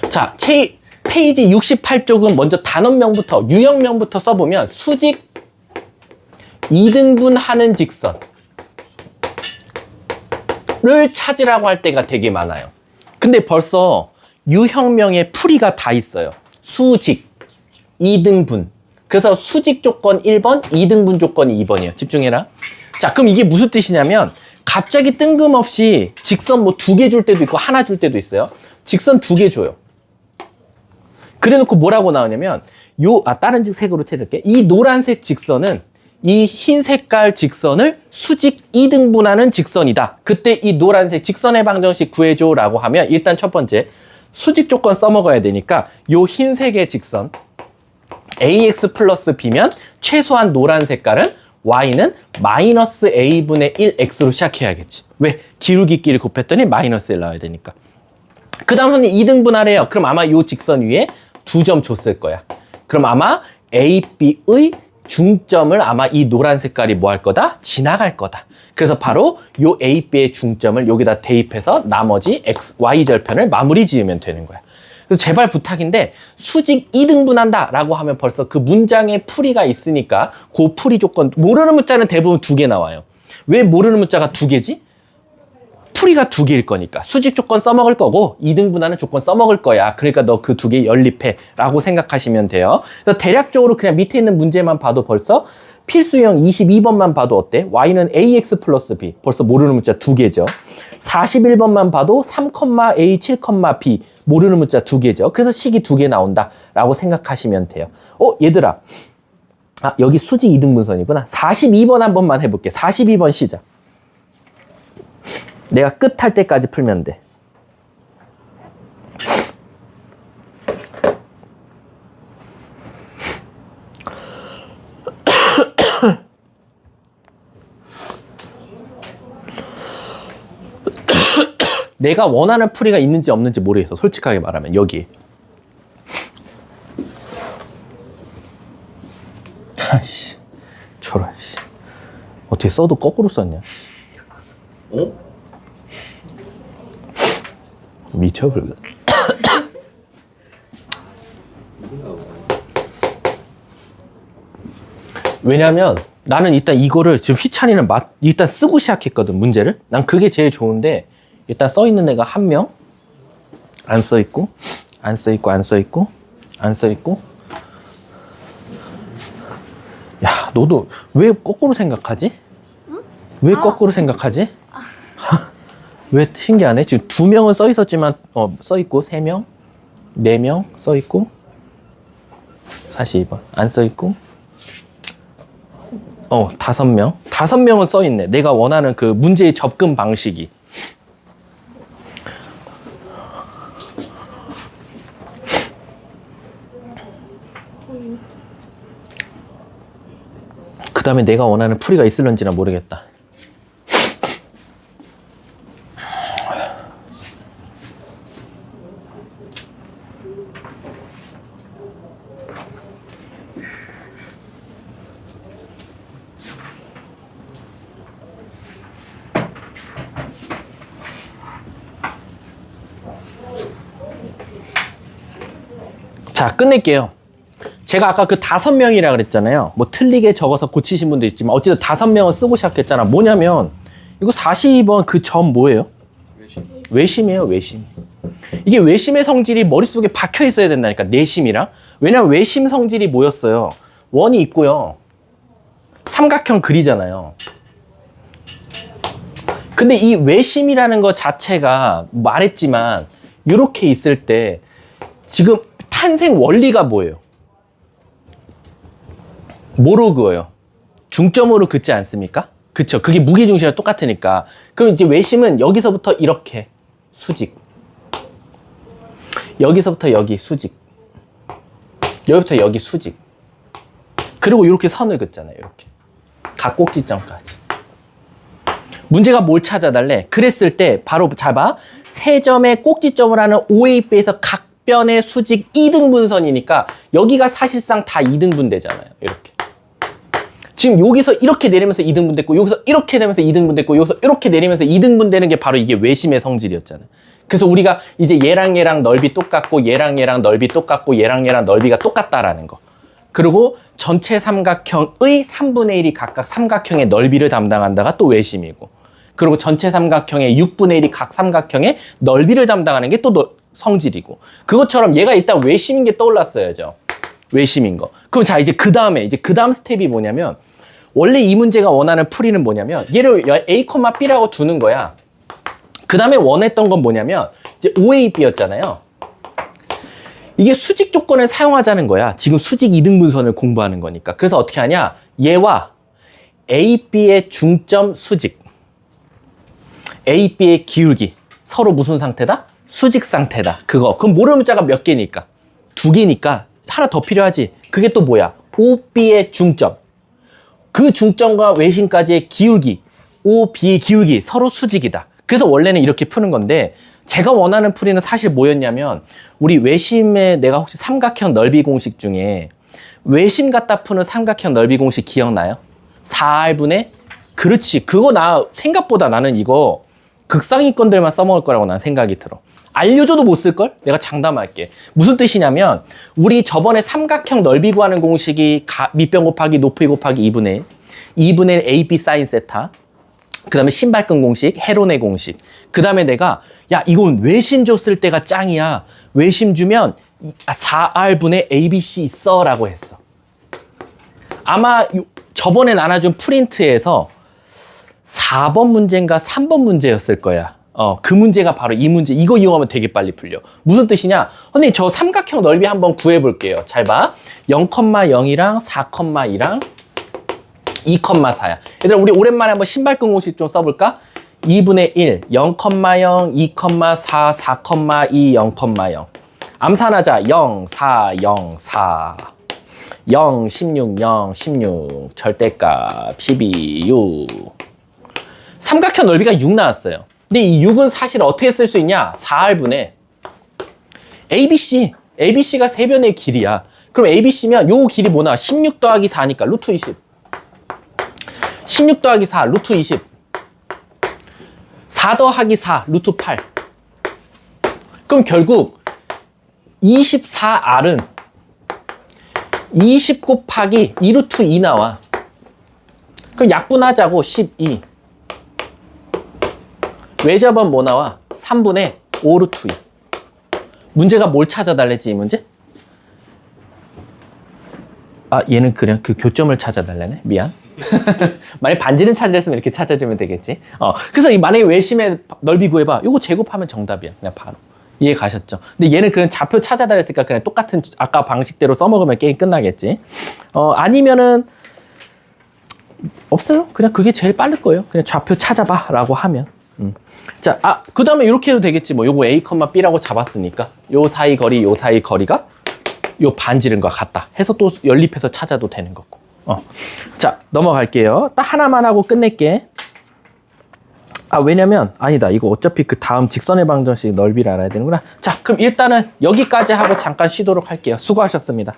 자, 페이지 68쪽은 먼저 단원명부터, 유형명부터 써보면 수직 2등분 하는 직선을 찾으라고 할 때가 되게 많아요. 근데 벌써 유형명에 풀이가 다 있어요. 수직 2등분. 그래서 수직 조건 1번, 2등분 조건이 2번이에요. 집중해라. 자, 그럼 이게 무슨 뜻이냐면 갑자기 뜬금없이 직선 뭐 2개 줄 때도 있고 하나 줄 때도 있어요. 직선 2개 줘요. 그래 놓고 뭐라고 나오냐면 다른 색으로 칠할게. 이 노란색 직선은 이 흰 색깔 직선을 수직 2등분하는 직선이다. 그때 이 노란색 직선의 방정식 구해줘 라고 하면 일단 첫 번째 수직 조건 써먹어야 되니까 요 흰색의 직선 ax 플러스 b면 최소한 노란 색깔은 y는 마이너스 a분의 1x로 시작해야겠지. 왜? 기울기끼리 곱했더니 마이너스 1 나와야 되니까. 그 다음 선생님 2등분하래요. 그럼 아마 요 직선 위에 2점 줬을 거야. 그럼 아마 a, b의 중점을 아마 이 노란 색깔이 뭐 할 거다? 지나갈 거다. 그래서 바로 요 a, b의 중점을 여기다 대입해서 나머지 x, y 절편을 마무리 지으면 되는 거야. 그래서 제발 부탁인데 수직 2등분한다 라고 하면 벌써 그 문장에 풀이가 있으니까 그 풀이 조건, 모르는 문자는 대부분 2개 나와요. 왜 모르는 문자가 2개지? 풀이가 2개일 거니까. 수직 조건 써먹을 거고 2등분하는 조건 써먹을 거야. 그러니까 너 그 2개 연립해 라고 생각하시면 돼요. 그래서 대략적으로 그냥 밑에 있는 문제만 봐도 벌써 필수형 22번만 봐도 어때? y는 ax 플러스 b. 벌써 모르는 문자 2개죠. 41번만 봐도 3, a, 7, b 모르는 문자 2개죠. 그래서 식이 2개 나온다라고 생각하시면 돼요. 얘들아. 여기 수직 이등분선이구나. 42번 한 번만 해볼게. 42번 시작. 내가 끝 할 때까지 풀면 돼. 내가 원하는 풀이가 있는지 없는지 모르겠어. 솔직하게 말하면 여기. 아이씨, 저런 씨. 어떻게 써도 거꾸로 썼냐? 미쳐버려. 왜냐면 나는 일단 이거를 지금 휘찬이는 일단 쓰고 시작했거든, 문제를. 난 그게 제일 좋은데 일단 써있는 애가 한 명, 안 써있고, 안 써있고, 안 써있고, 안 써있고. 야, 너도 왜 거꾸로 생각하지? 응? 왜 거꾸로 생각하지? 왜 신기하네? 지금 2명은 써있었지만, 써있고, 3명, 4명 써있고, 42번, 안 써있고, 5명. 5명은 써있네. 내가 원하는 그 문제의 접근 방식이. 그 다음에 내가 원하는 풀이가 있을런지는 모르겠다. 자, 끝낼게요. 제가 아까 그 5명이라 그랬잖아요. 뭐 틀리게 적어서 고치신 분도 있지만 어쨌든 5명은 쓰고 시작했잖아. 뭐냐면 이거 42번 그 점 뭐예요? 외심이에요. 외심. 이게 외심의 성질이 머릿속에 박혀 있어야 된다니까. 내심이랑. 왜냐면 외심 성질이 뭐였어요? 원이 있고요. 삼각형 그리잖아요. 근데 이 외심이라는 것 자체가 말했지만 이렇게 있을 때 지금 탄생 원리가 뭐예요? 뭐로 그어요? 중점으로 긋지 않습니까? 그쵸? 그게 무게중심이랑 똑같으니까. 그럼 이제 외심은 여기서부터 이렇게 수직, 여기서부터 여기 수직, 여기부터 여기 수직, 그리고 이렇게 선을 긋잖아요. 이렇게 각 꼭지점까지. 문제가 뭘 찾아달래? 그랬을 때 바로 잡아. 세 점의 꼭지점을 하는 OAB에서 각 변의 수직 2등분선이니까 여기가 사실상 다 2등분 되잖아요. 이렇게. 지금 여기서 이렇게 내리면서 2등분 됐고, 여기서 이렇게 되면서 2등분 됐고, 여기서 이렇게 내리면서 2등분 되는 게 바로 이게 외심의 성질이었잖아요. 그래서 우리가 이제 얘랑 얘랑 넓이 똑같고, 얘랑 얘랑 넓이 똑같고, 얘랑 얘랑 넓이가 똑같다라는 거. 그리고 전체 삼각형의 3분의 1이 각각 삼각형의 넓이를 담당한다가 또 외심이고, 그리고 전체 삼각형의 6분의 1이 각 삼각형의 넓이를 담당하는 게 또 성질이고, 그것처럼 얘가 일단 외심인 게 떠올랐어야죠. 외심인 거. 그럼 자, 이제 그 다음 스텝이 뭐냐면, 원래 이 문제가 원하는 풀이는 뭐냐면, 얘를 A, B라고 두는 거야. 그 다음에 원했던 건 뭐냐면, 이제 OAB였잖아요. 이게 수직 조건을 사용하자는 거야. 지금 수직 이등분선을 공부하는 거니까. 그래서 어떻게 하냐? 얘와 A, B의 중점 수직, A, B의 기울기, 서로 무슨 상태다? 수직 상태다. 그거. 그럼 모르는 문자가 몇 개니까? 2개니까 하나 더 필요하지. 그게 또 뭐야? OB의 중점. 그 중점과 외심까지의 기울기, OB의 기울기, 서로 수직이다. 그래서 원래는 이렇게 푸는 건데, 제가 원하는 풀이는 사실 뭐였냐면, 우리 외심에 내가 혹시 삼각형 넓이 공식 중에 외심 갖다 푸는 삼각형 넓이 공식 기억나요? 4R분의, 그렇지. 그거 생각보다 나는 이거 극상위권들만 써먹을 거라고 난 생각이 들어. 알려줘도 못 쓸걸? 내가 장담할게. 무슨 뜻이냐면, 우리 저번에 삼각형 넓이 구하는 공식이 밑변 곱하기 높이 곱하기 2분의 1, 2분의 1 AB 사인 세타, 그 다음에 신발끈 공식, 헤론의 공식. 그 다음에 내가, 야, 이건 외심 줬을 때가 짱이야. 외심 주면 4R분의 ABC 있어 라고 했어. 아마 저번에 나눠준 프린트에서 4번 문제인가 3번 문제였을 거야. 그 문제가 바로 이 문제. 이거 이용하면 되게 빨리 풀려. 무슨 뜻이냐? 선생님, 저 삼각형 넓이 한번 구해볼게요. 잘 봐. 0,0이랑 4,2랑 2,4야. 얘들아, 우리 오랜만에 한번 신발끈 공식 좀 써볼까? 2분의 1, 0,0, 2,4, 4,2, 0,0. 암산하자. 0, 4, 0, 4. 0, 16, 0, 16. 절대값 12, 6. 삼각형 넓이가 6 나왔어요. 근데 이 6은 사실 어떻게 쓸 수 있냐? 4R분의 ABC. ABC가 세변의 길이야. 그럼 ABC면 요 길이 뭐나? 16 더하기 4니까 루트 20. 16 더하기 4, 루트 20. 4 더하기 4, 루트 8. 그럼 결국 24R은 20 곱하기 2루트 2 나와. 그럼 약분하자고 12. 외접은 뭐 나와? 3분의 5루트 2. 문제가 뭘 찾아달랬지, 이 문제? 아, 얘는 그냥 그 교점을 찾아달라네? 미안. 만약에 반지름 찾으랬으면 이렇게 찾아주면 되겠지. 그래서 이 만약에 외심의 넓이 구해봐. 이거 제곱하면 정답이야. 그냥 바로. 이해 가셨죠? 근데 얘는 그냥 좌표 찾아달랬으니까 그냥 똑같은 아까 방식대로 써먹으면 게임 끝나겠지. 아니면은 없어요. 그냥 그게 제일 빠를 거예요. 그냥 좌표 찾아봐 라고 하면. 자, 그 다음에 이렇게 해도 되겠지. 뭐 요거 A, B라고 잡았으니까 요 사이 거리가 요 반지름과 같다 해서 또 연립해서 찾아도 되는 거고. 자, 넘어갈게요. 딱 하나만 하고 끝낼게. 왜냐면 아니다. 이거 어차피 그 다음 직선의 방정식 넓이를 알아야 되는구나. 자, 그럼 일단은 여기까지 하고 잠깐 쉬도록 할게요. 수고하셨습니다.